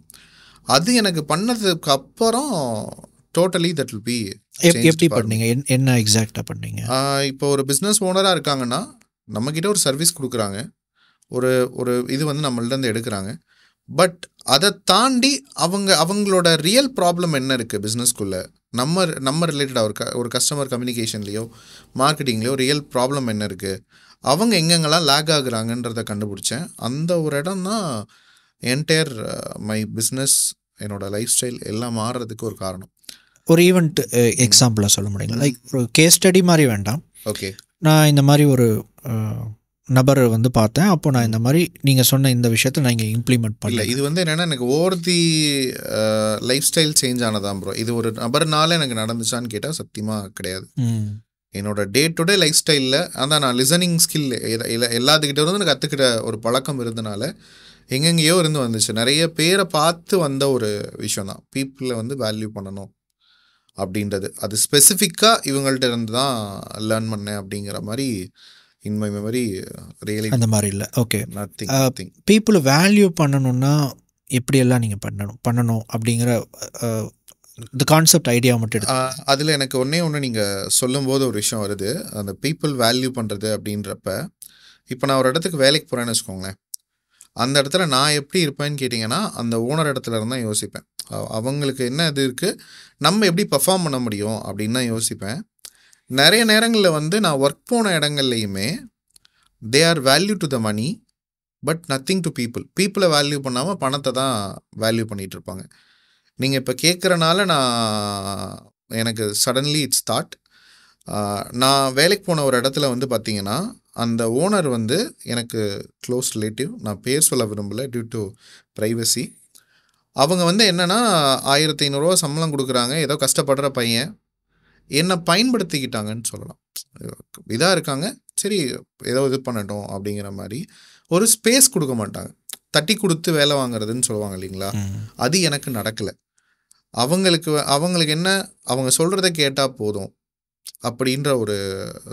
அது எனக்கு பண்ணதுக்கு அப்புறம் டோட்டலி தட் வில் பி. எப்படி பண்ணீங்க? என்ன எக்ஸாக்டாக பண்ணீங்க? இப்போ ஒரு பிஸ்னஸ் ஓனராக இருக்காங்கன்னா நம்மக்கிட்ட ஒரு சர்வீஸ் கொடுக்குறாங்க, ஒரு இது வந்து நம்மள்டேருந்து எடுக்கிறாங்க. பட் அதை தாண்டி அவங்களோட ரியல் ப்ராப்ளம் என்ன இருக்குது பிஸ்னஸ்குள்ளே, நம்ம ரிலேட்டடாக ஒரு கஸ்டமர் கம்யூனிகேஷன்லேயோ மார்க்கெட்டிங்லேயோ ரியல் ப்ராப்ளம் என்ன இருக்குது, அவங்க எங்கெங்கெல்லாம் லேக் ஆகுறாங்கன்றதை கண்டுபிடிச்சேன். அந்த ஒரு இடம் தான் என்டையர் மை பிஸ்னஸ், என்னோட லைஃப் ஸ்டைல் எல்லாம் மாறுறதுக்கு ஒரு காரணம். ஒரு ஈவெண்ட் எக்ஸாம்பிளாக சொல்ல முடியுங்களா? லைக் ஒரு கேஸ் ஸ்டடி மாதிரி வேண்டாம். ஓகே. நான் இந்த மாதிரி ஒரு நபர் வந்து பார்த்தேன், அப்போ நான் இந்த மாதிரி நீங்கள் சொன்ன இந்த விஷயத்தை நான் இங்கே இம்ப்ளிமெண்ட் பண்ணல. இது வந்து என்னென்னா எனக்கு over the lifestyle change ஆனதான் ப்ரோ. இது ஒரு நபர்னால எனக்கு நடந்துச்சான்னு கேட்டால் சத்தியமாக கிடையாது. என்னோட டே டு டே லைஃப் ஸ்டைலில் அதான் நான் லிசனிங் ஸ்கில் எல்லாத்துக்கிட்ட இருந்து எனக்கு கற்றுக்கிட்ட ஒரு பழக்கம் இருந்தனால எங்கெங்கேயோ இருந்து வந்துச்சு. நிறைய பேரை பார்த்து வந்த ஒரு விஷயம் தான் பீப்புளை வந்து வேல்யூ பண்ணணும் அப்படின்றது. அது ஸ்பெசிஃபிக்காக இவங்கள்ட்ட இருந்து தான் லேர்ன் பண்ணேன் அப்படிங்கிற மாதிரி இன் மை மெமரி ரியலி அந்த மாதிரி இல்லை. ஓகே. நத்திங். பீப்புளை வேல்யூ பண்ணணுன்னா எப்படியெல்லாம் நீங்கள் பண்ணணும் அப்படிங்கிற இந்த கான்செப்ட் ஐடியா மட்டும் அதில் எனக்கு ஒன்று நீங்கள் சொல்லும்போது ஒரு விஷயம் வருது. அந்த பீப்புள் வேல்யூ பண்ணுறது அப்படின்றப்ப, இப்போ நான் ஒரு இடத்துக்கு வேலைக்கு போகிறேன்னு வச்சுக்கோங்களேன், அந்த இடத்துல நான் எப்படி இருப்பேன்னு கேட்டிங்கன்னா அந்த ஓனர் இடத்துல இருந்தால் யோசிப்பேன். அவங்களுக்கு என்ன இது இருக்குது, நம்ம எப்படி பர்ஃபார்ம் பண்ண முடியும் அப்படின்னு தான் யோசிப்பேன். நிறைய நேரங்களில் வந்து நான் ஒர்க் போன இடங்கள்லையுமே they are value to the money but nothing to பீப்புளை வேல்யூ பண்ணாமல் பணத்தை தான் வேல்யூ பண்ணிகிட்டு இருப்பாங்க. நீங்கள் இப்போ கேட்குறனால எனக்கு சடன்லி இட்ஸ் தாட். நான் வேலைக்கு போன ஒரு இடத்துல வந்து பார்த்தீங்கன்னா அந்த ஓனர் வந்து எனக்கு க்ளோஸ் ரிலேட்டிவ், நான் பேர் சொல்ல விரும்பலை டியூ டு ப்ரைவசி. அவங்க வந்து என்னென்னா 1,500 ரூபா சம்பளம் கொடுக்குறாங்க, ஏதோ கஷ்டப்படுற பையன், என்னை பயன்படுத்திக்கிட்டாங்கன்னு சொல்லலாம். இதாக இருக்காங்க, சரி ஏதோ இது பண்ணட்டும் அப்படிங்கிற மாதிரி ஒரு ஸ்பேஸ் கொடுக்க மாட்டாங்க. தட்டி கொடுத்து வேலை வாங்குறதுன்னு சொல்லுவாங்க இல்லைங்களா, அது எனக்கு நடக்கலை. அவங்களுக்கு என்ன, அவங்க சொல்கிறத கேட்டால் போதும் அப்படின்ற ஒரு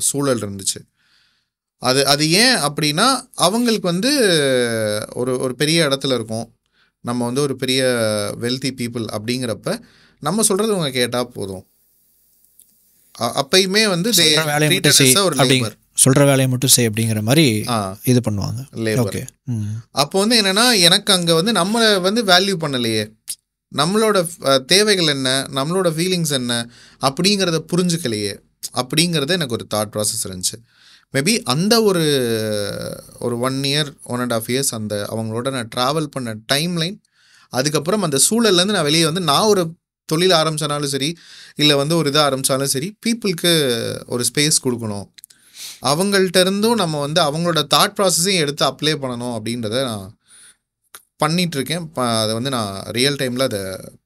சூழல் இருந்துச்சு. அது ஏன் அப்படின்னா அவங்களுக்கு வந்து ஒரு பெரிய இடத்துல இருக்கும், நம்ம வந்து ஒரு பெரிய வெல்தி பீப்புள் அப்படிங்கிறப்ப நம்ம சொல்கிறது அவங்க கேட்டால் போதும். அப்பயுமே வந்து சொல்கிற வேலையை மட்டும் செய் அப்படிங்கிற மாதிரி இது பண்ணுவாங்க லேபர். அப்போ வந்து என்னென்னா எனக்கு அங்கே வந்து நம்மளை வந்து வேல்யூ பண்ணலையே, நம்மளோட தேவைகள் என்ன, நம்மளோட ஃபீலிங்ஸ் என்ன அப்படிங்கிறத புரிஞ்சுக்கலையே அப்படிங்கிறது எனக்கு ஒரு தாட் ப்ராசஸ் இருந்துச்சு. மேபி அந்த ஒரு 1 year 1.5 years அந்த அவங்களோட நான் ட்ராவல் பண்ண டைம்லைன், அதுக்கப்புறம் அந்த சூழல்லேருந்து நான் வெளியே வந்து நான் ஒரு தொழில் ஆரம்பித்தாலும் சரி இல்லை வந்து ஒரு இதாக ஆரம்பித்தாலும் சரி, பீப்புளுக்கு ஒரு ஸ்பேஸ் கொடுக்கணும், அவங்கள்ட்ட இருந்தும் நம்ம வந்து அவங்களோட தாட் ப்ராசஸையும் எடுத்து அப்ளை பண்ணணும் அப்படின்றத நான் பண்ணிகிட்ருக்கேன். அதை வந்து நான் ரியல் டைமில் அதை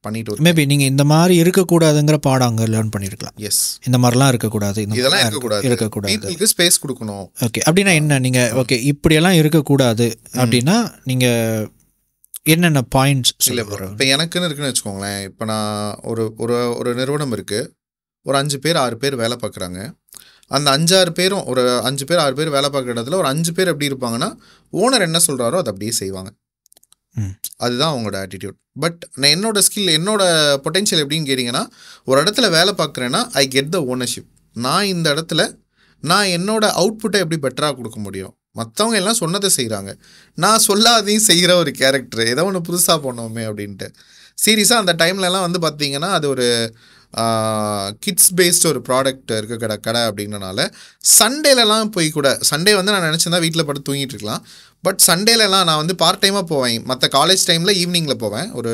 பண்ணிட்டு இருக்கேன். மேபி நீங்கள் இந்த மாதிரி இருக்கக்கூடாதுங்கிற பாடம் அங்கே லேர்ன் பண்ணியிருக்கலாம். எஸ், இந்த மாதிரிலாம் இருக்கக்கூடாது, இதெல்லாம் இருக்கக்கூடாது, பீப்புளுக்கு ஸ்பேஸ் கொடுக்கணும். ஓகே, அப்படின்னா என்ன நீங்கள் ஓகே இப்படியெல்லாம் இருக்கக்கூடாது அப்படின்னா நீங்கள் என்னென்ன பாயிண்ட்ஸ் இல்லை ப்ரோ, இப்போ எனக்குன்னு இருக்குன்னு வச்சுக்கோங்களேன். இப்போ நான் ஒரு ஒரு ஒரு நிறுவனம் இருக்குது, ஒரு 5 பேர் 6 பேர் வேலை பார்க்குறாங்க. அந்த 5-6 பேரும் ஒரு 5 பேர் 6 பேர் வேலை பார்க்குற இடத்துல ஒரு 5 பேர் எப்படி இருப்பாங்கன்னா, ஓனர் என்ன சொல்கிறாரோ அதை அப்படியே செய்வாங்க. அதுதான் அவங்களோட ஆட்டிடியூட். பட் நான் என்னோட ஸ்கில், என்னோட பொட்டென்ஷியல் எப்படின்னு கேட்டிங்கன்னா, ஒரு இடத்துல வேலை பார்க்குறேன்னா ஐ கெட் த ஓனர்ஷிப். நான் இந்த இடத்துல நான் என்னோட அவுட்புட்டை எப்படி பெட்டராக கொடுக்க முடியும். மற்றவங்க எல்லாம் சொன்னதை செய்கிறாங்க, நான் சொல்லாதையும் செய்கிற ஒரு கேரக்டர், ஏதோ ஒன்று புதுசாக பண்ணோமே அப்படின்ட்டு. சீரியஸாக அந்த டைம்லலாம் வந்து பார்த்திங்கன்னா அது ஒரு கிட்ஸ் பேஸ்டு ஒரு ப்ராடக்ட் இருக்க கடை அப்படின்றனால சண்டேலலாம் போய் கூட, சண்டே வந்து நான் நினச்சிருந்தா வீட்டில் படுத்து தூங்கிட்டு இருக்கலாம். பட் சண்டேலலாம் நான் வந்து பார்ட் டைமாக போவேன். மற்ற காலேஜ் டைமில் ஈவினிங்கில் போவேன், ஒரு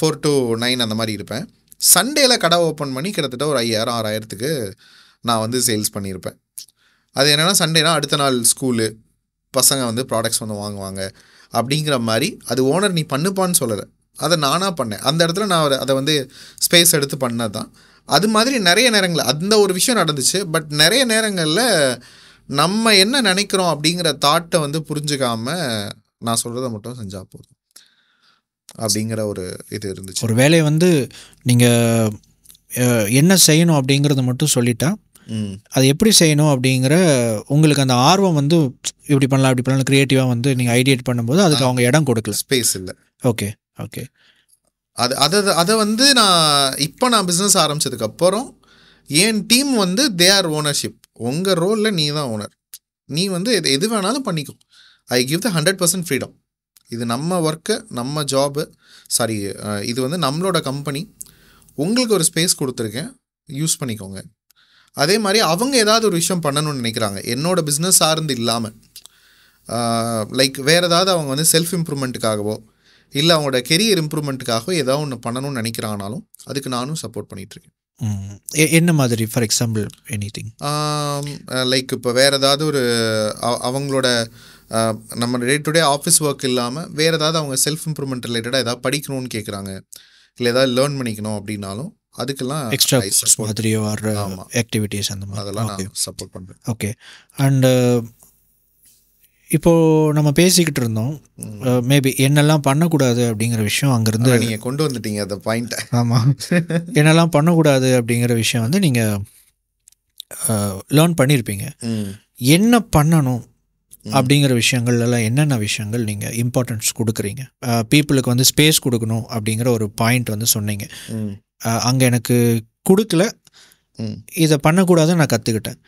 4 to 9 அந்த மாதிரி இருப்பேன். சண்டேல கடை ஓப்பன் பண்ணி கிட்டத்தட்ட ஒரு 5000-6000க்கு நான் வந்து சேல்ஸ் பண்ணியிருப்பேன். அது என்னென்னா சண்டேனா அடுத்த நாள் ஸ்கூலு, பசங்க வந்து ப்ராடக்ட்ஸ் வந்து வாங்குவாங்க அப்படிங்கிற மாதிரி. அது ஓனர் நீ பண்ணுப்பான்னு சொல்லலை, அதை நானாக பண்ணேன். அந்த இடத்துல நான் அதை வந்து ஸ்பேஸ் எடுத்து பண்ணது தான். அது மாதிரி நிறைய நேரங்களில் அந்த ஒரு விஷயம் நடந்துச்சு. பட் நிறைய நேரங்களில் நம்ம என்ன நினைக்கிறோம் அப்படிங்கிற தாட்டை வந்து புரிஞ்சுக்காமல் நான் சொல்கிறத மட்டும் செஞ்சால் போதும் அப்படிங்கிற ஒரு இது இருந்துச்சு. ஒரு வேலையை வந்து நீங்கள் என்ன செய்யணும் அப்படிங்கிறத மட்டும் சொல்லிட்டா அது எப்படி செய்யணும் அப்படிங்கிற உங்களுக்கு அந்த ஆர்வம் வந்து இப்படி பண்ணலாம் அப்படி பண்ணலாம் க்ரியேட்டிவாக வந்து நீங்கள் ஐடியேட் பண்ணும்போது அதுக்கு அவங்க இடம் கொடுக்கல, ஸ்பேஸ் இல்லை. ஓகே ஓகே, அதை வந்து நான் பிஸ்னஸ் ஆரம்பித்ததுக்கப்புறம் என் டீம் வந்து தே ஆர் ஓனர்ஷிப். உங்கள் ரோலில் நீ தான் ஓனர், நீ வந்து எது வேணாலும் பண்ணிக்கோ. I give the 100% freedom. இது நம்ம ஒர்க்கு, நம்ம ஜாபு, சாரி இது வந்து நம்மளோட கம்பெனி. உங்களுக்கு ஒரு ஸ்பேஸ் கொடுத்துருக்கேன், யூஸ் பண்ணிக்கோங்க. அதே மாதிரி அவங்க ஏதாவது ஒரு விஷயம் பண்ணணும்னு நினைக்கிறாங்க என்னோட பிஸ்னஸ் சார்ந்து இல்லாமல், லைக் வேறு ஏதாவது அவங்க வந்து செல்ஃப் இம்ப்ரூவ்மெண்ட்டுக்காகவோ இல்லை அவங்களோட கெரியர் இம்ப்ரூவ்மெண்ட்டுக்காகவோ ஏதாவது ஒன்று பண்ணணும்னு நினைக்கிறாங்கனாலும் அதுக்கு நானும் சப்போர்ட் பண்ணிகிட்ருக்கேன். என்ன மாதிரி? ஃபார் எக்ஸாம்பிள் எனிதிங், லைக் இப்போ வேறு ஏதாவது ஒரு அவங்களோட நம்ம day to day office work இல்லாமல் வேறு ஏதாவது அவங்க செல்ஃப் இம்ப்ரூவ்மெண்ட் ரிலேட்டடாக ஏதாவது படிக்கணும்னு கேட்குறாங்க, இல்லை ஏதாவது லேர்ன் பண்ணிக்கணும் அப்படின்னாலும் அதுக்கெல்லாம் எக்ஸ்ட்ரா மாதிரியோ ஆர் ஆக்டிவிட்டீஸ் அந்த மாதிரி அதெல்லாம் நான் சப்போர்ட் பண்ணுறேன். ஓகே. அண்டு இப்போது நம்ம பேசிக்கிட்டு இருந்தோம் மேபி என்னெல்லாம் பண்ணக்கூடாது அப்படிங்கிற விஷயம். அங்கேருந்து நீங்கள் கொண்டு வந்துட்டீங்க அந்த பாயிண்ட்டை. ஆமாம், என்னெல்லாம் பண்ணக்கூடாது அப்படிங்கிற விஷயம் வந்து நீங்கள் லேர்ன் பண்ணியிருப்பீங்க. என்ன பண்ணணும் அப்படிங்கிற விஷயங்கள்லாம் என்னென்ன விஷயங்கள் நீங்கள் இம்பார்ட்டன்ஸ் கொடுக்குறீங்க? பீப்புளுக்கு வந்து ஸ்பேஸ் கொடுக்கணும் அப்படிங்கிற ஒரு பாயிண்ட் வந்து சொன்னீங்க. அங்கே எனக்கு கொடுக்கல, இதை பண்ணக்கூடாதுன்னு நான் கற்றுக்கிட்டேன்.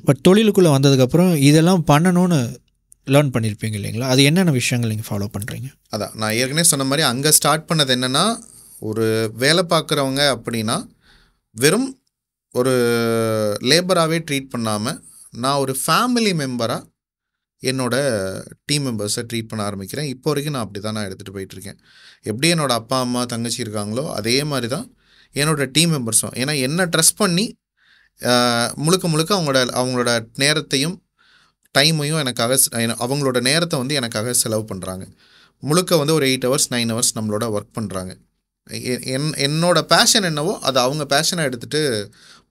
பட் தொழிலுக்குள்ளே வந்ததுக்கப்புறம் இதெல்லாம் பண்ணணும்னு லேர்ன் பண்ணியிருப்பீங்க இல்லைங்களா? அது என்னென்ன விஷயங்கள் நீங்கள் ஃபாலோ பண்ணுறீங்க? அதான் நான் ஏற்கனவே சொன்ன மாதிரி அங்கே ஸ்டார்ட் பண்ணது என்னென்னா, ஒரு வேலை பார்க்குறவங்க அப்படின்னா வெறும் ஒரு லேபராகவே ட்ரீட் பண்ணாமல் நான் ஒரு ஃபேமிலி மெம்பராக என்னோடய டீம் மெம்பர்ஸை ட்ரீட் பண்ண ஆரம்பிக்கிறேன். இப்போ வரைக்கும் நான் அப்படி தான் நான் எடுத்துகிட்டு போயிட்டுருக்கேன். எப்படி என்னோடய அப்பா அம்மா தங்கச்சி இருக்காங்களோ அதே மாதிரி தான் என்னோடய டீம் மெம்பர்ஸும். ஏன்னா என்னை ட்ரஸ்ட் பண்ணி முழுக்க அவங்களோட நேரத்தையும் டைமையும் எனக்காக, அவங்களோட நேரத்தை வந்து எனக்காக செலவு பண்ணுறாங்க. முழுக்க வந்து ஒரு 8 hours 9 hours நம்மளோட ஒர்க் பண்ணுறாங்க. என்னோட பேஷன் என்னவோ அதை அவங்க பேஷனாக எடுத்துகிட்டு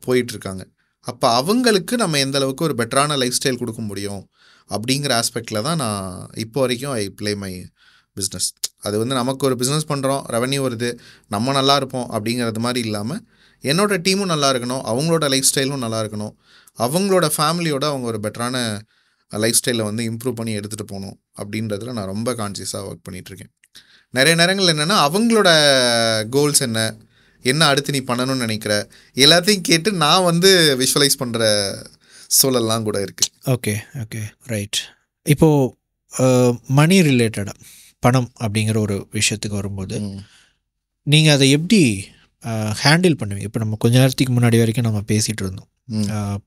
போயிட்டுருக்காங்க. அப்போ அவங்களுக்கு நம்ம எந்த அளவுக்கு ஒரு பெட்டரான லைஃப் ஸ்டைல் கொடுக்க முடியும் அப்படிங்கிற ஆஸ்பெக்டில் தான் நான் இப்போ வரைக்கும் ஐ ப்ளே மை பிஸ்னஸ். அது வந்து நமக்கு ஒரு பிஸ்னஸ் பண்ணுறோம், ரெவன்யூ வருது, நம்ம நல்லா இருப்போம் அப்படிங்கிறது மாதிரி இல்லாமல் என்னோடய டீமும் நல்லா இருக்கணும், அவங்களோட லைஃப் ஸ்டைலும் நல்லா இருக்கணும், அவங்களோட ஃபேமிலியோட அவங்க ஒரு பெட்டரான லைஃப் ஸ்டைலை வந்து இம்ப்ரூவ் பண்ணி எடுத்துகிட்டு போகணும் அப்படின்றதுல நான் ரொம்ப கான்சியஸாக ஒர்க் பண்ணிகிட்ருக்கேன். நிறைய நேரங்கள் என்னென்னா அவங்களோட கோல்ஸ் என்ன அடுத்து நீ பண்ணணும்னு நினைக்கிற எல்லாத்தையும் கேட்டு நான் வந்து விஷுவலைஸ் பண்ணுற சூழல்லாம் கூட இருக்குது. Okay okay, right. இப்போது மணி ரிலேட்டடாக பணம் அப்படிங்கிற ஒரு விஷயத்துக்கு வரும்போது நீங்கள் அதை எப்படி ஹேண்டில் பண்ணுவீங்க? இப்போ நம்ம கொஞ்ச நேரத்துக்கு முன்னாடி வரைக்கும் நம்ம பேசிகிட்டு இருந்தோம்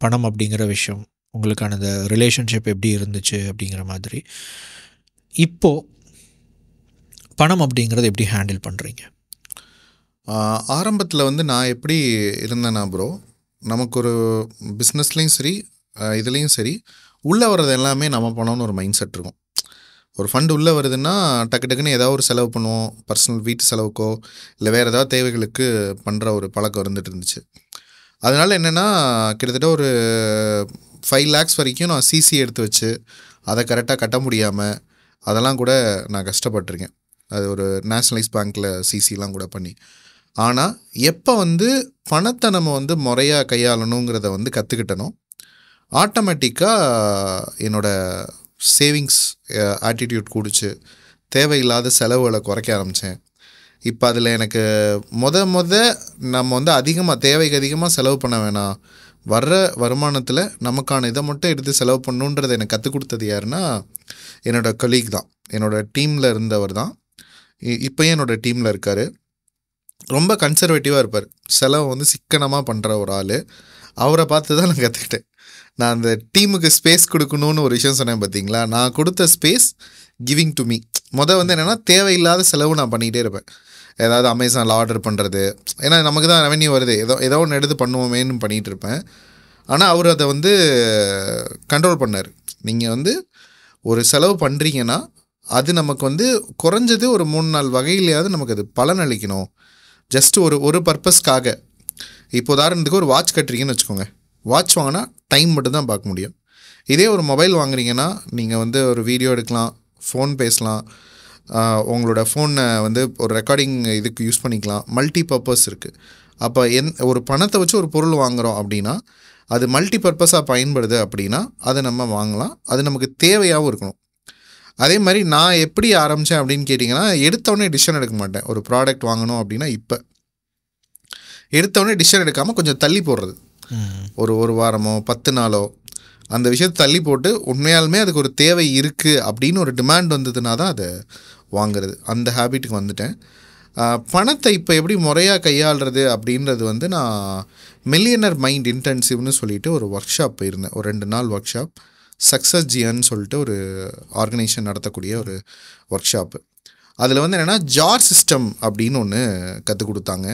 பணம் அப்படிங்கிற விஷயம், உங்களுக்கான அந்த ரிலேஷன்ஷிப் எப்படி இருந்துச்சு அப்படிங்கிற மாதிரி. இப்போது பணம் அப்படிங்கிறது எப்படி ஹேண்டில் பண்ணுறீங்க? ஆரம்பத்தில் வந்து நான் எப்படி இருந்தேன்னா ப்ரோ, நமக்கு ஒரு பிஸ்னஸ்லேயும் சரி இதுலேயும் சரி, உள்ளே வர்றது எல்லாமே நம்ம பண்ணோன்னு ஒரு மைண்ட் செட் இருக்கும். ஒரு ஃபண்டு உள்ளே வருதுன்னா டக்கு டக்குன்னு ஏதாவது ஒரு செலவு பண்ணுவோம், பர்சனல் வீட்டு செலவுக்கோ இல்லை வேறு ஏதாவது தேவைகளுக்கு பண்ணுற ஒரு பழக்கம் இருந்துகிட்டு இருந்துச்சு. அதனால் என்னென்னா கிட்டத்தட்ட ஒரு 5 lakhs வரைக்கும் நான் சிசி எடுத்து வச்சு அதை கரெக்டாக கட்ட முடியாமல் அதெல்லாம் கூட நான் கஷ்டப்பட்டிருக்கேன். அது ஒரு நேஷ்னலைஸ் பேங்க்கில் சிசிலாம் கூட பண்ணி. ஆனால் எப்போ வந்து பணத்தை நம்ம வந்து முறையாக கையாளணுங்கிறத வந்து கற்றுக்கிட்டனோ ஆட்டோமேட்டிக்காக என்னோடய சேவிங்ஸ் ஆட்டிடியூட் கூடிச்சு, தேவையில்லாத செலவுகளை குறைக்க ஆரம்பித்தேன். இப்போ அதில் எனக்கு நம்ம வந்து தேவைக்கு அதிகமாக செலவு பண்ண வேணாம், வர்ற வருமானத்தில் நமக்கான இதை மட்டும் எடுத்து செலவு பண்ணணுன்றதை எனக்கு கற்றுக் கொடுத்தது யாருன்னா என்னோடய கொலீக் தான், என்னோடய டீமில் இருந்தவர் தான். இப்போயும் என்னோடய டீமில் இருக்கார். ரொம்ப கன்சர்வேட்டிவாக இருப்பார், செலவு வந்து சிக்கனமாக பண்ணுற ஒரு ஆள். அவரை பார்த்து தான் நான் கற்றுக்கிட்டேன். நான் அந்த டீமுக்கு ஸ்பேஸ் கொடுக்கணுன்னு ஒரு விஷயம் சொன்னேன் பார்த்தீங்களா, நான் கொடுத்த ஸ்பேஸ் கிவிங் டு மீ. வந்து என்னென்னா தேவையில்லாத செலவு நான் பண்ணிகிட்டே இருப்பேன். ஏதாவது அமேசானில் ஆர்டர் பண்ணுறது, ஏன்னா நமக்கு தான் ரெவென்யூ வருது, ஏதோ ஒன்று எடுத்து பண்ணுவோமேன்னு பண்ணிகிட்டு இருப்பேன். ஆனால் அவர் அதை வந்து கண்ட்ரோல் பண்ணார். நீங்கள் வந்து ஒரு செலவு பண்ணுறீங்கன்னா அது நமக்கு வந்து குறைஞ்சது ஒரு 3-4 வகையிலையாவது நமக்கு அது பலன் அளிக்கணும். ஜஸ்ட் ஒரு பர்பஸ்க்காக. இப்போ உதாரணத்துக்கு ஒரு வாட்ச் கட்டுறீங்கன்னு வச்சுக்கோங்க, வாட்ச் வாங்கினா டைம் மட்டும்தான் பார்க்க முடியும். இதே ஒரு மொபைல் வாங்குறீங்கன்னா நீங்கள் வந்து ஒரு வீடியோ எடுக்கலாம், ஃபோன் பேசலாம், உங்களோட ஃபோனை வந்து ஒரு ரெக்கார்டிங் இதுக்கு யூஸ் பண்ணிக்கலாம், மல்டி பர்பஸ் இருக்குது. அப்போ ஒரு பணத்தை வச்சு ஒரு பொருள் வாங்குகிறோம் அப்படின்னா அது மல்டி பர்பஸாக பயன்படுது அப்படின்னா அதை நம்ம வாங்கலாம். அது நமக்கு தேவையாகவும் இருக்கணும். அதே மாதிரி நான் எப்படி ஆரம்பித்தேன் அப்படின்னு கேட்டிங்கன்னா, எடுத்தோடனே டிசிஷன் எடுக்க மாட்டேன். ஒரு ப்ராடக்ட் வாங்கணும் அப்படின்னா இப்போ எடுத்தோடனே டிசிஷன் எடுக்காமல் கொஞ்சம் தள்ளி போடுறது, ஒரு வாரமோ 10 நாளோ அந்த விஷயத்தை தள்ளி போட்டு உண்மையாலுமே அதுக்கு ஒரு தேவை இருக்குது அப்படின்னு ஒரு டிமாண்ட் வந்ததுன்னா தான் அதை வாங்குறது. அந்த ஹேபிட்டுக்கு வந்துட்டேன். பணத்தை இப்போ எப்படி முறையாக கையாளுறது அப்படின்றது வந்து நான் மில்லியனர் மைண்ட் இன்டென்சிவ்னு சொல்லிட்டு ஒரு ஒர்க் ஷாப் போயிருந்தேன். ஒரு 2 நாள் ஒர்க் ஷாப், சக்ஸஸ் ஜியன்னு சொல்லிட்டு ஒரு ஆர்கனைசேஷன் நடத்தக்கூடிய ஒரு ஒர்க் ஷாப்பு. அதில் வந்து என்னென்னா ஜார் சிஸ்டம் அப்படின்னு ஒன்று கற்றுக் கொடுத்தாங்க.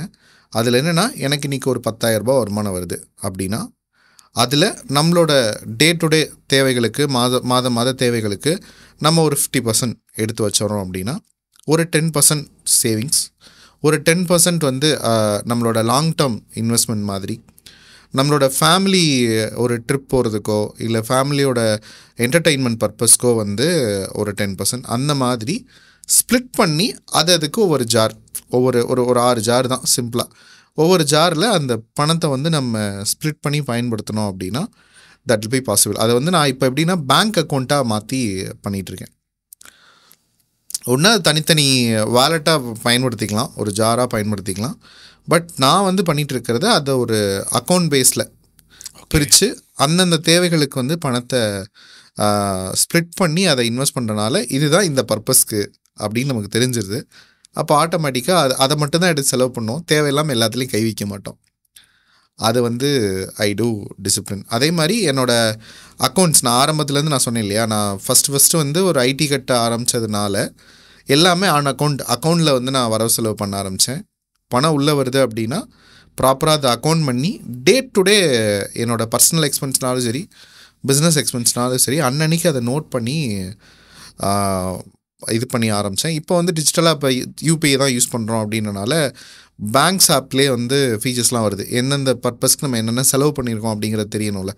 அதில் என்னென்னா எனக்கு இன்றைக்கி ஒரு 10,000 ரூபாய் வருமானம் வருது அப்படின்னா அதில் நம்மளோட டே டு டே தேவைகளுக்கு மாத தேவைகளுக்கு நம்ம ஒரு 50% எடுத்து வச்சிடறோம் அப்படின்னா ஒரு 10% சேவிங்ஸ், ஒரு 10% வந்து நம்மளோட லாங் டேர்ம் இன்வெஸ்ட்மெண்ட் மாதிரி, நம்மளோட ஃபேமிலி ஒரு ட்ரிப் போகிறதுக்கோ இல்லை ஃபேமிலியோட என்டர்டெயின்மெண்ட் பர்பஸ்க்கோ வந்து ஒரு 10% அந்த மாதிரி ஸ்ப்ளிட் பண்ணி அதுக்கு ஒவ்வொரு ஜார், ஒரு 6 ஜார் தான் சிம்பிளாக. ஒவ்வொரு ஜாரில் அந்த பணத்தை வந்து நம்ம ஸ்ப்ளிட் பண்ணி பயன்படுத்தணும் அப்படின்னா தட் வில் பி பாசிபிள். அதை வந்து நான் இப்போ எப்படின்னா பேங்க் அக்கௌண்ட்டாக மாற்றி பண்ணிகிட்ருக்கேன். ஒன்று தனித்தனி வாலெட்டாக பயன்படுத்திக்கலாம், ஒரு ஜாராக பயன்படுத்திக்கலாம். பட் நான் வந்து பண்ணிகிட்ருக்கிறது அதை ஒரு அக்கௌண்ட் பேஸில் பிரித்து அந்தந்த தேவைகளுக்கு வந்து பணத்தை ஸ்ப்ளிட் பண்ணி அதை இன்வெஸ்ட் பண்ணுறனால இதுதான் இந்த பர்பஸ்க்கு அப்படின்னு நமக்கு தெரிஞ்சிருது. அப்போ ஆட்டோமேட்டிக்காக அதை மட்டும்தான் எடுத்து செலவு பண்ணோம், தேவையில்லாமல் எல்லாத்துலேயும் கை வைக்க மாட்டோம். அது வந்து ஐ டூ டிசிப்ளின். அதே மாதிரி என்னோடய அக்கௌண்ட்ஸ் நான் ஆரம்பத்துலேருந்து நான் சொன்னேன் இல்லையா, நான் ஃபஸ்ட்டு வந்து ஒரு ஐடி கட்ட ஆரம்பித்ததுனால எல்லாமே அக்கௌண்ட்டில் வந்து நான் வரவு செலவு பண்ண ஆரம்பித்தேன். பணம் உள்ளே வருது அப்படின்னா ப்ராப்பராக அதை அக்கௌண்ட் பண்ணி டே டு டே என்னோடய பர்சனல் எக்ஸ்பென்ஸ்னாலும் சரி பிஸ்னஸ் எக்ஸ்பென்ஸ்னாலும் சரி அன்னன்னைக்கு அதை நோட் பண்ணி இது பண்ணி ஆரம்பித்தேன். இப்போ வந்து டிஜிட்டலாக இப்போ யூபிஐ தான் யூஸ் பண்ணுறோம் அப்படின்றனால பேங்க்ஸ் ஆப்லேயே வந்து ஃபீச்சர்ஸ்லாம் வருது. எந்தெந்த பர்பஸ்க்கு நம்ம என்னென்ன செலவு பண்ணியிருக்கோம் அப்படிங்கிறது தெரியணும்ல.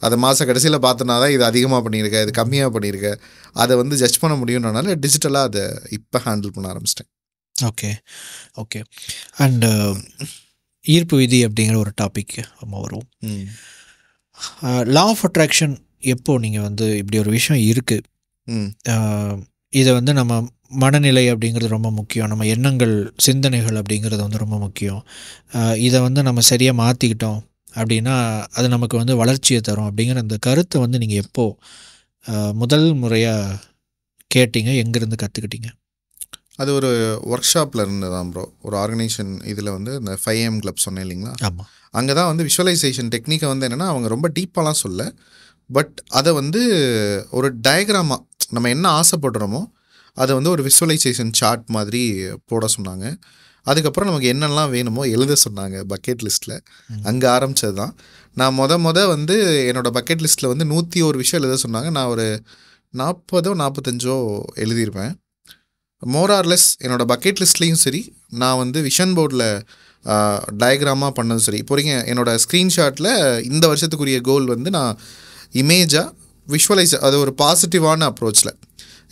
அதை மாத கடைசியில் பார்த்தோன்னா தான் இது அதிகமாக பண்ணியிருக்கேன், இது கம்மியாக பண்ணியிருக்கேன், அதை வந்து ஜட்ஜ் பண்ண முடியுன்றனால டிஜிட்டலாக அதை இப்போ ஹேண்டில் பண்ண ஆரம்பிச்சிட்டேன். ஓகே. அண்டு ஈர்ப்பு விதி அப்படிங்கிற ஒரு டாபிக் நம்ம வரும். லா ஆஃப் அட்ராக்ஷன் எப்போது நீங்கள் வந்து இப்படி ஒரு விஷயம் இருக்குது, இதை வந்து நம்ம மனநிலை அப்படிங்கிறது ரொம்ப முக்கியம், நம்ம எண்ணங்கள் சிந்தனைகள் அப்படிங்கிறது வந்து ரொம்ப முக்கியம், இதை வந்து நம்ம சரியாக மாற்றிக்கிட்டோம் அப்படின்னா அது நமக்கு வந்து வளர்ச்சியை தரும் அப்படிங்கிற அந்த கருத்தை வந்து நீங்கள் எப்போது முதல் முறையாக கேட்டீங்க, எங்கேருந்து கற்றுக்கிட்டீங்க? அது ஒரு ஒர்க் ஷாப்பில் இருந்து தான் ப்ரோ. ஒரு ஆர்கனைசேஷன் இதில் வந்து இந்த 5am கிளப் சொன்னேன் இல்லைங்களா, ஆமாம். அங்கே தான் வந்து விஷுவலைசேஷன் டெக்னிக்கை வந்து என்னென்னா அவங்க ரொம்ப டீப்பாலாம் சொல்ல, பட் அதை வந்து ஒரு டயக்ராமாக நம்ம என்ன ஆசைப்படுறோமோ அதை வந்து ஒரு விஷுவலைசேஷன் சார்ட் மாதிரி போட சொன்னாங்க. அதுக்கப்புறம் நமக்கு என்னெல்லாம் வேணுமோ எழுத சொன்னாங்க பக்கெட் லிஸ்ட்டில். அங்கே ஆரம்பித்தது தான். நான் வந்து என்னோடய பக்கெட் லிஸ்ட்டில் வந்து 101 விஷயம் எழுத சொன்னாங்க. நான் ஒரு 40-45 எழுதியிருப்பேன். மோரார்லெஸ் என்னோடய பக்கெட் லிஸ்ட்லேயும் சரி, நான் வந்து விஷன் போர்டில் டயக்ராமாக பண்ணதும் சரி, இப்போ வரைக்கும் என்னோடய ஸ்க்ரீன்ஷாட்டில் இந்த வருஷத்துக்குரிய கோல் வந்து நான் இமேஜாக விஷுவலைஸ், அது ஒரு பாசிட்டிவான அப்ரோச்சில்.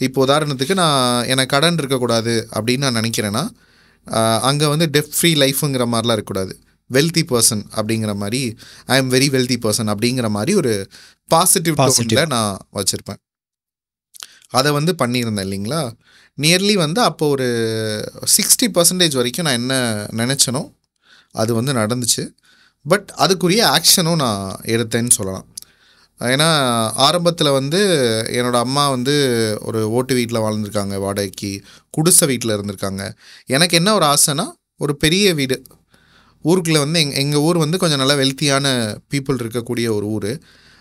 இப்போ உதாரணத்துக்கு எனக்கு கடன் இருக்கக்கூடாது அப்படின்னு நான் நினைக்கிறேன்னா, அங்கே வந்து டெப் ஃப்ரீ லைஃபுங்கிற மாதிரிலாம் இருக்கக்கூடாது. வெல்தி பர்சன் அப்படிங்கிற மாதிரி, I am very wealthy person அப்படிங்கிற மாதிரி ஒரு பாசிட்டிவ் டோனில் நான் வச்சுருப்பேன். அதை வந்து பண்ணியிருந்தேன் இல்லைங்களா. நியர்லி வந்து அப்போ ஒரு 60% வரைக்கும் நான் என்ன நினச்சனோ அது வந்து நடந்துச்சு. பட் அதுக்குரிய ஆக்ஷனும் நான் எடுத்தேன்னு சொல்லலாம். ஏன்னா ஆரம்பத்தில் வந்து என்னோடய அம்மா வந்து ஒரு ஓட்டு வீட்டில் வாழ்ந்துருக்காங்க, வாடகைக்கு குடிசை வீட்டில் இருந்திருக்காங்க. எனக்கு என்ன ஒரு ஆசைனா, ஒரு பெரிய வீடு ஊருக்குள்ளே வந்து எங்கள் ஊர் வந்து கொஞ்சம் நல்லா வெல்த்தியான பீப்புள் இருக்கக்கூடிய ஒரு ஊர்.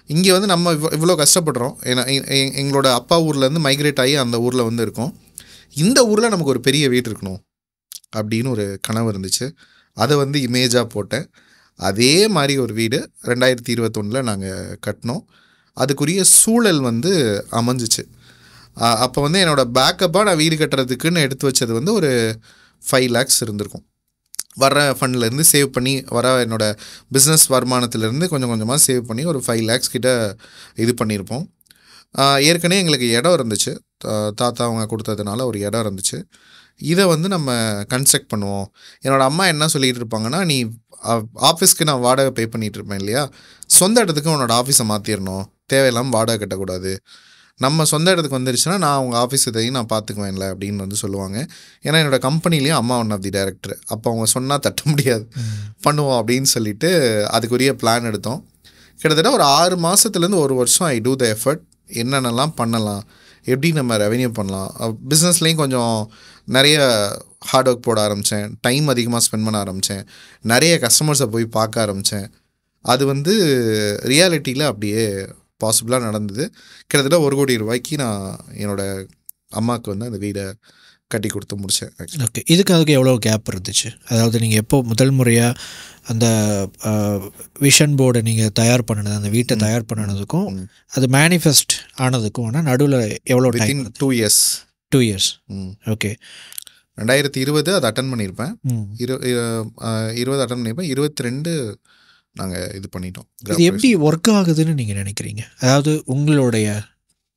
இங்கே வந்து நம்ம இவ்வளோ கஷ்டப்படுறோம். ஏன்னா எங்களோட அப்பா ஊர்லேருந்து மைக்ரேட் ஆகி அந்த ஊரில் வந்து இருக்கோம். இந்த ஊரில் நமக்கு ஒரு பெரிய வீடு இருக்கணும் அப்படின்னு ஒரு கனவு இருந்துச்சு. அதை வந்து இமேஜாக போட்டேன். அதே மாதிரி ஒரு வீடு 2021 நாங்கள் கட்டினோம். அதுக்குரிய சூழல் வந்து அமைஞ்சிச்சு. அப்போ வந்து என்னோடய பேக்கப்பாக நான் வீடு கட்டுறதுக்குன்னு எடுத்து வச்சது வந்து ஒரு 5 lakhs இருந்திருக்கும். வர ஃபண்ட்லேருந்து சேவ் பண்ணி, வர என்னோடய பிஸ்னஸ் வருமானத்துலேருந்து கொஞ்சம் கொஞ்சமாக சேவ் பண்ணி ஒரு 5 lakhs கிட்ட இது பண்ணியிருப்போம். ஏற்கனவே எங்களுக்கு இடம் இருந்துச்சு, தாத்தா அவங்க கொடுத்ததுனால ஒரு இடம் இருந்துச்சு. இதை வந்து நம்ம கன்ஸ்ட்ரக்ட் பண்ணுவோம். என்னோடய அம்மா என்ன சொல்லிகிட்டு இருப்பாங்கன்னா, நீ ஆஃபீஸ்க்கு நான் வாடகை பே பண்ணிகிட்டு இருப்பேன் இல்லையா, சொந்த இடத்துக்கு உன்னோட ஆஃபீஸை மாற்றிடணும், தேவையில்லாமல் வாடகை கட்டக்கூடாது, நம்ம சொந்த இடத்துக்கு வந்துருச்சுன்னா நான் அவங்க ஆஃபீஸ் இதையும் நான் பார்த்துக்குவேன்ல அப்படின்னு வந்து சொல்லுவாங்க. ஏன்னா என்னோடய கம்பெனிலையும் அம்மா ஒன் ஆஃப் தி டைரக்டர். அப்போ அவங்க சொன்னால் தட்ட முடியாது, பண்ணுவோம் அப்படின்னு சொல்லிட்டு அதுக்குரிய பிளான் எடுத்தோம். கிட்டத்தட்ட ஒரு 6 மாதத்துலேருந்து 1 வருஷம் ஐ டூ த எஃபர்ட். என்னென்னலாம் பண்ணலாம், எப்படி நம்ம ரெவென்யூ பண்ணலாம், பிஸ்னஸ்லேயும் கொஞ்சம் நிறைய ஹார்ட் ஒர்க் போட ஆரம்பித்தேன், டைம் அதிகமாக ஸ்பெண்ட் பண்ண ஆரம்பித்தேன், நிறைய கஸ்டமர்ஸை போய் பார்க்க ஆரம்பித்தேன். அது வந்து ரியாலிட்டியில் அப்படியே பாசிபிளாக நடந்தது. கிட்டத்தட்ட 1 கோடி ரூபாய்க்கு நான் என்னோடய அம்மாவுக்கு வந்து அந்த வீடை கட்டி கொடுத்து முடித்தேன். ஓகே, அதுக்கு எவ்வளோ கேப் இருந்துச்சு? அதாவது நீங்கள் எப்போ முதல் முறையாக அந்த விஷன் போர்டை நீங்கள் தயார் பண்ணினது, அந்த வீட்டை தயார் பண்ணினதுக்கும் அது மேனிஃபெஸ்ட் ஆனதுக்கும் ஆனால் நடுவில் எவ்வளோ டைம்? 2 years. 2 years. ஓகே. 2020 அதை அட்டன் பண்ணியிருப்பேன். 20 அட்டன் பண்ணியிருப்பேன். 22 நாங்கள் இது பண்ணிட்டோம். இது எப்படி ஒர்க் ஆகுதுன்னு நீங்கள் நினைக்கிறீங்க? அதாவது உங்களுடைய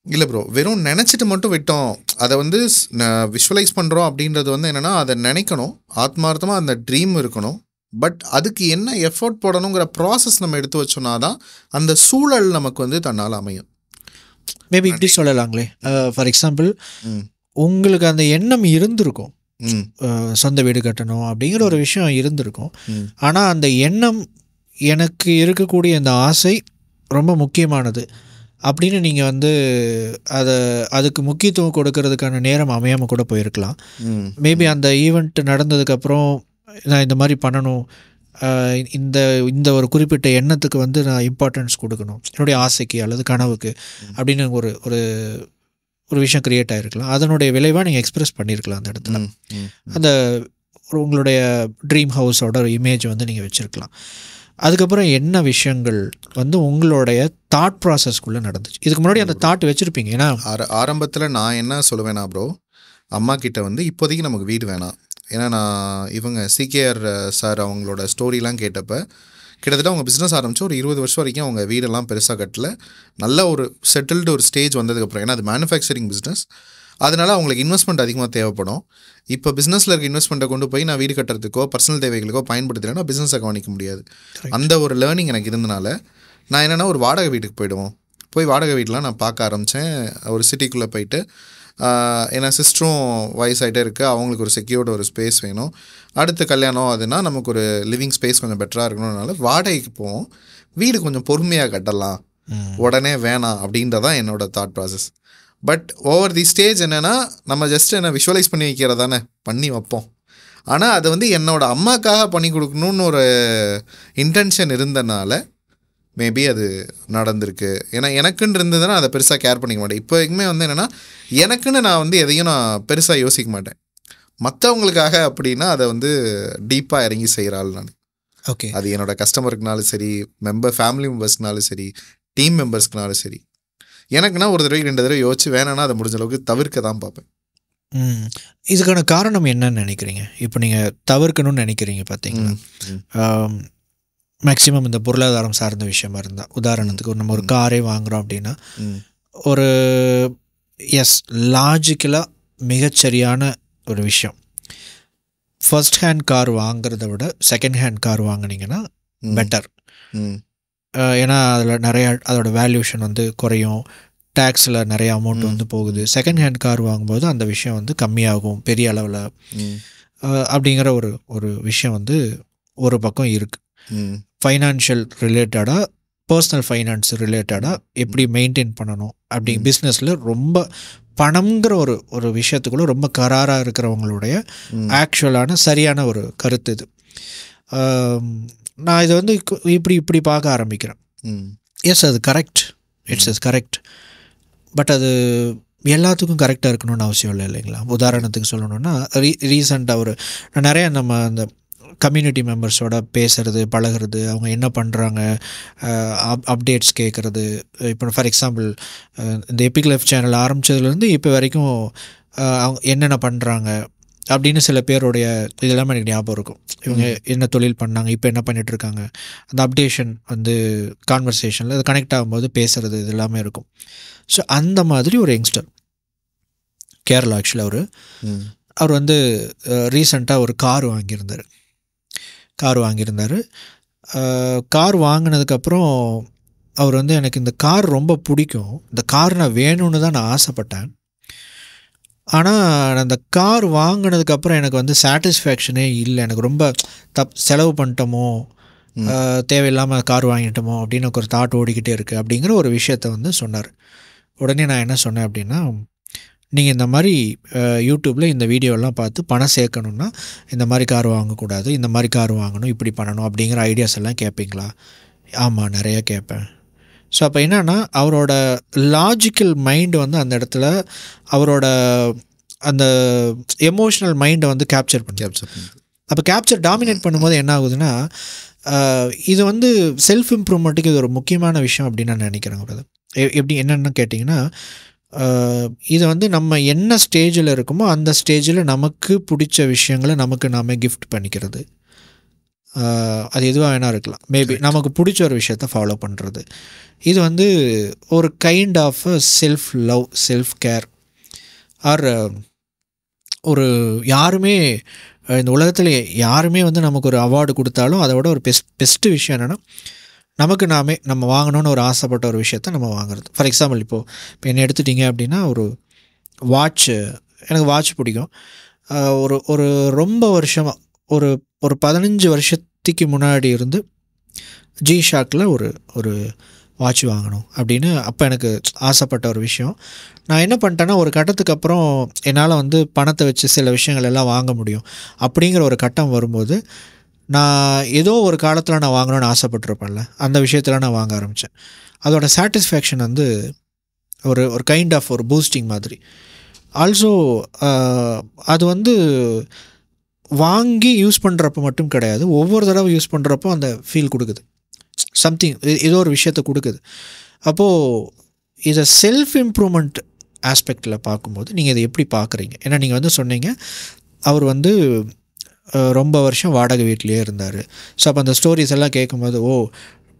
இல்லை ப்ரோ, வெறும் நினச்சிட்டு மட்டும் விட்டோம். அதை வந்து விஷுவலைஸ் பண்ணுறோம் அப்படின்றது வந்து என்னென்னா, அதை நினைக்கணும், ஆத்மார்த்தமாக அந்த ட்ரீம் இருக்கணும். பட் அதுக்கு என்ன எஃபோர்ட் போடணுங்கிற ப்ராசஸ் நம்ம எடுத்து வச்சோன்னா தான் அந்த சூழல் நமக்கு வந்து தன்னால் அமையும். மேபி இப்படி சொல்லலாங்களே, ஃபார் எக்ஸாம்பிள் உங்களுக்கு அந்த எண்ணம் இருந்திருக்கும், சொந்த வீடு கட்டணும் அப்படிங்கிற ஒரு விஷயம் இருந்திருக்கும். ஆனால் அந்த எண்ணம், எனக்கு இருக்கக்கூடிய அந்த ஆசை ரொம்ப முக்கியமானது அப்படின்னு நீங்கள் வந்து அதுக்கு முக்கியத்துவம் கொடுக்கறதுக்கான நேரம் அமையாமல் கூட போயிருக்கலாம். மேபி அந்த ஈவெண்ட் நடந்ததுக்கப்புறம் நான் இந்த மாதிரி பண்ணணும், இந்த ஒரு குறிப்பிட்ட எண்ணத்துக்கு வந்து நான் இம்பார்ட்டன்ஸ் கொடுக்கணும், என்னுடைய ஆசைக்கு அல்லது கனவுக்கு அப்படின்னு ஒரு விஷயம் க்ரியேட் ஆகிருக்கலாம். அதனுடைய விளைவாக நீங்கள் எக்ஸ்ப்ரெஸ் பண்ணியிருக்கலாம் அந்த இடத்துல. அந்த உங்களுடைய ட்ரீம் ஹவுஸோட ஒரு இமேஜ் வந்து நீங்கள் வச்சுருக்கலாம். அதுக்கப்புறம் என்ன விஷயங்கள் வந்து உங்களுடைய தாட் ப்ராசஸ்க்குள்ளே நடந்துச்சு? இதுக்கு முன்னாடி அந்த தாட் வச்சுருப்பீங்க. ஏன்னா ஆரம்பத்தில் நான் என்ன சொல்லுவேன்னா ப்ரோ, அம்மா கிட்ட வந்து இப்போதைக்கு நமக்கு வீடு வேணாம். ஏன்னா நான் இவங்க சிகேஆர் சார் அவங்களோட ஸ்டோரிலாம் கேட்டப்போ, கிட்டத்தட்ட அவங்க பிஸ்னஸ் ஆரம்பித்து ஒரு 20 வருஷம் வரைக்கும் அவங்க வீடெல்லாம் பெருசாக கட்டல. நல்ல ஒரு செட்டில்டு ஒரு ஸ்டேஜ் வந்ததுக்கப்புறம், ஏன்னா அது மேனுஃபேக்சரிங் பிஸ்னஸ், அதனால் அவங்களுக்கு இன்வெஸ்ட்மெண்ட் அதிகமாக தேவைப்படும். இப்போ பிஸ்னஸில் இருக்க இன்வெஸ்ட்மெண்ட்டை கொண்டு போய் நான் வீடு கட்டுறதுக்கோ பர்சனல் தேவைகளுக்கோ பயன்படுத்துகிறேன்னா பிஸ்னஸை கவனிக்க முடியாது. அந்த ஒரு லேர்னிங் எனக்கு இருந்தனால நான் என்னென்னா ஒரு வாடகை வீட்டுக்கு போய் வாடகை வீட்டெலாம் நான் பார்க்க ஆரம்பித்தேன். ஒரு சிட்டிக்குள்ளே போயிட்டு, ஏன்னா சிஸ்டரும் வயசாகிட்டே இருக்குது, அவங்களுக்கு ஒரு செக்யூர்டு ஒரு ஸ்பேஸ் வேணும். அடுத்து கல்யாணம் அதுனா நமக்கு ஒரு லிவிங் ஸ்பேஸ் கொஞ்சம் பெட்டராக இருக்கணும்னால வாடகைக்கு போவோம். வீடு கொஞ்சம் பொறுமையாக கட்டலாம், உடனே வேணாம் அப்படின்றதான் என்னோடய thought process. But over the stage என்னென்னா, நம்ம ஜஸ்ட் என்ன விஷுவலைஸ் பண்ணி வைக்கிறதானே, பண்ணி வைப்போம். ஆனால் அதை வந்து என்னோடய அம்மாக்காக பண்ணி கொடுக்கணுன்னு ஒரு இன்டென்ஷன் இருந்தனால மேபி அது நடந்திருக்கு. ஏன்னா எனக்குன்னு இருந்ததுன்னா அதை பெருசாக கேர் பண்ணிக்க மாட்டேன். இப்போ வரைக்குமே வந்து என்னென்னா, எனக்குன்னு நான் வந்து எதையும் நான் பெருசாக யோசிக்க மாட்டேன். மற்றவங்களுக்காக அப்படின்னா அதை வந்து டீப்பாக இறங்கி செய்கிற ஆள் நான். ஓகே. அது என்னோட கஸ்டமருக்குனாலும் சரி, ஃபேமிலி மெம்பர்ஸ்க்குனாலும் சரி, டீம் மெம்பர்ஸ்க்குனாலும் சரி, எனக்குன்னா ஒரு தடவை 2 தடவை யோசிச்சு வேணான்னா அதை முடிஞ்ச அளவுக்கு தவிர்க்க தான் பார்ப்பேன். இதுக்கான காரணம் என்னன்னு நினைக்கிறீங்க? இப்போ நீங்கள் தவிர்க்கணும்னு நினைக்கிறீங்க பார்த்தீங்களா? மேக்ஸிமம் இந்த பொருளாதாரம் சார்ந்த விஷயமா இருந்தால், உதாரணத்துக்கு நம்ம ஒரு காரே வாங்குகிறோம் அப்படின்னா, ஒரு லாஜிக்கலாக மிகச்சரியான ஒரு விஷயம், ஃபர்ஸ்ட் ஹேண்ட் கார் வாங்குறத விட செகண்ட் ஹேண்ட் கார் வாங்கினீங்கன்னா பெட்டர். ஏன்னா அதில் நிறையா அதோட வேல்யூஷன் வந்து குறையும், டேக்ஸில் நிறைய அமௌண்ட் வந்து போகுது. செகண்ட் ஹேண்ட் கார் வாங்கும்போது அந்த விஷயம் வந்து கம்மியாகும் பெரிய அளவில் அப்படிங்கிற ஒரு விஷயம் வந்து ஒரு பக்கம் இருக்குது. ஃபைனான்ஷியல் ரிலேட்டடாக, பர்சனல் ஃபைனான்ஸ் ரிலேட்டடாக எப்படி மெயின்டைன் பண்ணணும் அப்படி பிஸ்னஸில் ரொம்ப பணம்ங்கிற ஒரு விஷயத்துக்குள்ள ரொம்ப கராராக இருக்கிறவங்களுடைய ஆக்சுவலான சரியான ஒரு கருத்து இது. நான் இதை வந்து இப்படி பார்க்க ஆரம்பிக்கிறேன். அது கரெக்ட், இட்ஸ் கரெக்ட். பட் அது எல்லாத்துக்கும் கரெக்டாக இருக்கணும்னு அவசியம் இல்லை இல்லைங்களா? உதாரணத்துக்கு சொல்லணுன்னா ரீசெண்டாக நான் நிறையா நம்ம அந்த கம்யூனிட்டி மெம்பர்ஸோட பேசுகிறது, பழகிறது, அவங்க என்ன பண்ணுறாங்க, அப்டேட்ஸ் கேட்குறது. இப்போ ஃபார் எக்ஸாம்பிள் இந்த எபிக் லைஃப் சேனல் ஆரம்பித்ததுலேருந்து இப்போ வரைக்கும் அவங்க என்னென்ன பண்ணுறாங்க அப்படின்னு சில பேருடைய இதெல்லாமே எனக்கு ஞாபகம் இருக்கும். இவங்க என்ன தொழில் பண்ணாங்க, இப்போ என்ன பண்ணிகிட்ருக்காங்க, அந்த அப்டேஷன் வந்து கான்வர்சேஷனில் அது கனெக்ட் ஆகும்போது பேசுகிறது இது எல்லாமே இருக்கும். ஸோ அந்த மாதிரி ஒரு யங்ஸ்டர் கேரளா, ஆக்சுவலாக அவர் வந்து ரீசெண்டாக ஒரு கார் வாங்கியிருந்தார். கார் வாங்கினதுக்கப்புறம் அவர் வந்து எனக்கு இந்த கார் ரொம்ப பிடிக்கும், இந்த கார் நான் வேணும்னு தான் நான் ஆசைப்பட்டேன். ஆனால் அந்த கார் வாங்கினதுக்கப்புறம் எனக்கு வந்து சாட்டிஸ்ஃபேக்ஷனே இல்லை. எனக்கு ரொம்ப செலவு பண்ணிட்டோமோ, தேவையில்லாமல் கார் வாங்கிட்டோமோ அப்படின்னு எனக்கு ஒரு தாட் ஓடிக்கிட்டே இருக்குது அப்படிங்கிற ஒரு விஷயத்த வந்து சொன்னார். உடனே நான் என்ன சொன்னேன் அப்படின்னா, நீங்கள் இந்த மாதிரி யூடியூப்பில் இந்த வீடியோலாம் பார்த்து பணம் சேர்க்கணுன்னா இந்த மாதிரி கார் வாங்கக்கூடாது, இந்த மாதிரி கார் வாங்கணும், இப்படி பண்ணணும் அப்படிங்கிற ஐடியாஸ் எல்லாம் கேட்பீங்களா? ஆமாம், நிறையா கேட்பேன். ஸோ அப்போ என்னென்னா அவரோட லாஜிக்கல் மைண்டு வந்து அந்த இடத்துல அவரோட அந்த எமோஷ்னல் மைண்டை வந்து கேப்சர் பண்ணுது. அப்போ டாமினேட் பண்ணும்போது என்ன ஆகுதுன்னா, இது வந்து செல்ஃப் இம்ப்ரூவ்மெண்ட்டுக்கு இது ஒரு முக்கியமான விஷயம் அப்படின்னு நான் நினைக்கிறேன். எப்படி என்னென்னு கேட்டிங்கன்னா, இதை வந்து நம்ம என்ன ஸ்டேஜில் இருக்குமோ அந்த ஸ்டேஜில் நமக்கு பிடிச்ச விஷயங்களை நமக்கு நாமே கிஃப்ட் பண்ணிக்கிறது. அது எதுவாக வேணா இருக்கலாம். மேபி நமக்கு பிடிச்ச ஒரு விஷயத்தை ஃபாலோ பண்ணுறது, இது வந்து ஒரு kind of self love, self care. Or ஒரு யாருமே இந்த உலகத்தில் யாருமே வந்து நமக்கு ஒரு அவார்டு கொடுத்தாலும் அதை விட ஒரு பெஸ்ட்டு விஷயம் என்னென்னா, நமக்கு நம்ம வாங்கணுன்னு ஒரு ஆசைப்பட்ட ஒரு விஷயத்த நம்ம வாங்குறது. ஃபார் எக்ஸாம்பிள் இப்போ என்னை எடுத்துட்டிங்க அப்படின்னா, ஒரு எனக்கு வாட்ச் பிடிக்கும். ஒரு ரொம்ப வருஷமாக ஒரு 15 வருஷத்துக்கு முன்னாடி இருந்து G-Shockல ஒரு வாட்ச் வாங்கணும் அப்படின்னு அப்போ எனக்கு ஆசைப்பட்ட ஒரு விஷயம். நான் என்ன பண்ணிட்டேன்னா, ஒரு கட்டத்துக்கு அப்புறம் என்னால் வந்து பணத்தை வச்சு சில விஷயங்கள் எல்லாம் வாங்க முடியும் அப்படிங்கிற ஒரு கட்டம் வரும்போது, நான் ஏதோ ஒரு காலத்தில் நான் வாங்கணும்னு ஆசைப்பட்டிருப்பேன்ல, அந்த விஷயத்தில் நான் வாங்க ஆரம்பித்தேன். அதோட சாட்டிஸ்ஃபேக்ஷன் வந்து ஒரு கைண்ட் ஆஃப் ஒரு பூஸ்டிங் மாதிரி. ஆல்சோ அது வந்து வாங்கி யூஸ் பண்ணுறப்போ மட்டும் கிடையாது, ஒவ்வொரு தடவை யூஸ் பண்ணுறப்போ அந்த ஃபீல் கொடுக்குது, சம்திங் ஏதோ ஒரு விஷயத்தை கொடுக்குது. அப்போது இதை செல்ஃப் இம்ப்ரூவ்மெண்ட் ஆஸ்பெக்டில் பார்க்கும்போது நீங்கள் இதை எப்படி பார்க்குறீங்க? ஏன்னா நீங்கள் வந்து சொன்னீங்க அவர் வந்து ரொம்ப வருஷம் வாடகை வீட்டிலே இருந்தார். ஸோ அப்போ அந்த ஸ்டோரிஸ் எல்லாம் கேட்கும்போது,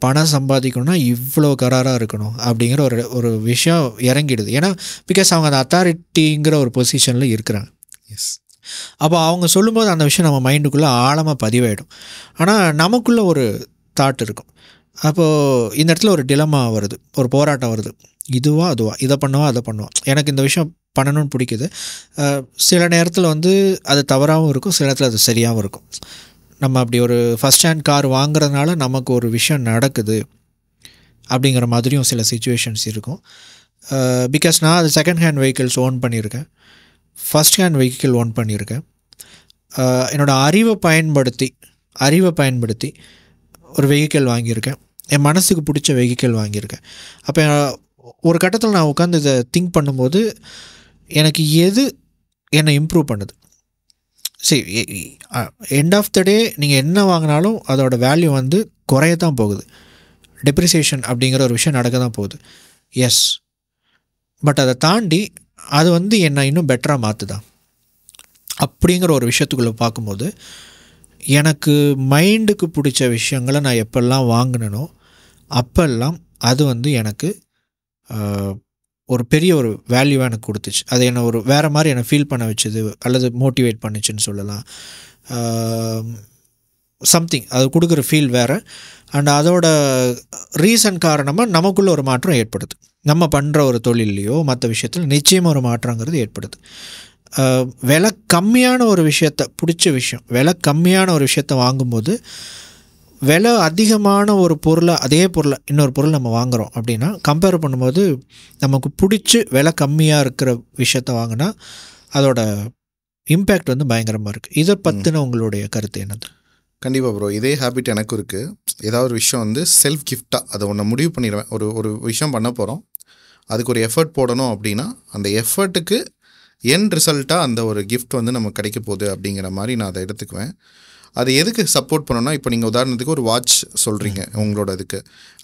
பணம் சம்பாதிக்கணும்னா இவ்வளோ கராராக இருக்கணும் அப்படிங்கிற ஒரு விஷயம் இறங்கிடுது. ஏன்னா பிகாஸ் அவங்க அந்த அத்தாரிட்டிங்கிற ஒரு பொசிஷனில் இருக்கிறாங்க. எஸ். அப்போ அவங்க சொல்லும்போது அந்த விஷயம் நம்ம மைண்டுக்குள்ளே ஆழமாக பதிவாயிடும். ஆனால் நமக்குள்ளே ஒரு தாட் இருக்கும். அப்போது இந்த இடத்துல ஒரு டிலமா வருது, ஒரு போராட்டம் வருது. இதுவா அதுவா, இதை பண்ணுவா அதை பண்ணுவான். எனக்கு இந்த விஷயம் பண்ணணும்னு பிடிக்குது. சில நேரத்தில் வந்து அது தவறாகவும் இருக்கும், சில நேரத்தில் அது சரியாகவும் இருக்கும். நம்ம அப்படி ஒரு ஃபஸ்ட் ஹேண்ட் கார் வாங்குறதுனால நமக்கு ஒரு விஷயம் நடக்குது அப்படிங்கிற மாதிரியும் சில சிச்சுவேஷன்ஸ் இருக்கும். பிகாஸ் நான் அது செகண்ட் ஹேண்ட் வெஹிக்கிள்ஸ் ஓன் பண்ணியிருக்கேன், ஃபஸ்ட் ஹேண்ட் வெஹிக்கிள் ஓன் பண்ணியிருக்கேன். என்னோடய அறிவை பயன்படுத்தி ஒரு வெஹிக்கிள் வாங்கியிருக்கேன், என் மனசுக்கு பிடிச்ச வெஹிக்கிள் வாங்கியிருக்கேன். அப்போ ஒரு கட்டத்தில் நான் உட்காந்து இதை திங்க் பண்ணும்போது எனக்கு எது என்னை இம்ப்ரூவ் பண்ணுது, சரி, எண்ட் ஆஃப் த டே நீங்கள் என்ன வாங்கினாலும் அதோட வேல்யூ வந்து குறைய தான் போகுது. டெப்ரிசியேஷன் அப்படிங்கிற ஒரு விஷயம் நடக்க தான் போகுது. எஸ், பட் அதை தாண்டி அது வந்து என்னை இன்னும் பெட்டராக மாற்றுதான் அப்படிங்கிற ஒரு விஷயத்துக்குள்ளே பார்க்கும்போது, எனக்கு மைண்டுக்கு பிடிச்ச விஷயங்களை நான் எப்பெல்லாம் வாங்கினனோ அப்பெல்லாம் அது வந்து எனக்கு ஒரு பெரிய ஒரு வேல்யூவாக எனக்கு கொடுத்துச்சு. அது என்னை ஒரு வேறு மாதிரி என்னை ஃபீல் பண்ண வச்சுது, அல்லது மோட்டிவேட் பண்ணிச்சுன்னு சொல்லலாம். சம்திங் அது கொடுக்குற ஃபீல் வேறு. அண்ட் அதோட ரீசன் காரணமாக நமக்குள்ளே ஒரு மாற்றம் ஏற்படுது. நம்ம பண்ணுற ஒரு தொழிலையோ மற்ற விஷயத்தில் நிச்சயமாக ஒரு மாற்றங்கிறது ஏற்படுது. விலை கம்மியான ஒரு விஷயத்தை, பிடிச்ச விஷயம், விலை கம்மியான ஒரு விஷயத்தை வாங்கும்போது, விலை அதிகமான ஒரு பொருளை, அதே பொருளை இன்னொரு பொருள் நம்ம வாங்குகிறோம் அப்படின்னா, கம்பேர் பண்ணும்போது நமக்கு பிடிச்சி விலை கம்மியாக இருக்கிற விஷயத்த வாங்கினா அதோட இம்பேக்ட் வந்து பயங்கரமாக இருக்குது. இதை பற்றின உங்களுடைய கருத்து என்னது? கண்டிப்பாக ப்ரோ, இதே ஹேபிட் எனக்கும் இருக்குது. ஏதாவது ஒரு விஷயம் வந்து செல்ஃப் கிஃப்டாக அதை ஒன்று முடிவு பண்ணிடுவேன். ஒரு விஷயம் பண்ண போகிறோம், அதுக்கு ஒரு எஃபர்ட் போடணும் அப்படின்னா, அந்த எஃபர்ட்டுக்கு என் ரிசல்ட்டாக அந்த ஒரு கிஃப்ட் வந்து நமக்கு கிடைக்க போகுது அப்படிங்கிற மாதிரி நான் அதை எடுத்துக்குவேன். அது எதுக்கு சப்போர்ட் பண்ணணும்னா, இப்போ நீங்கள் உதாரணத்துக்கு ஒரு வாட்ச் சொல்கிறீங்க உங்களோட இதுக்கு.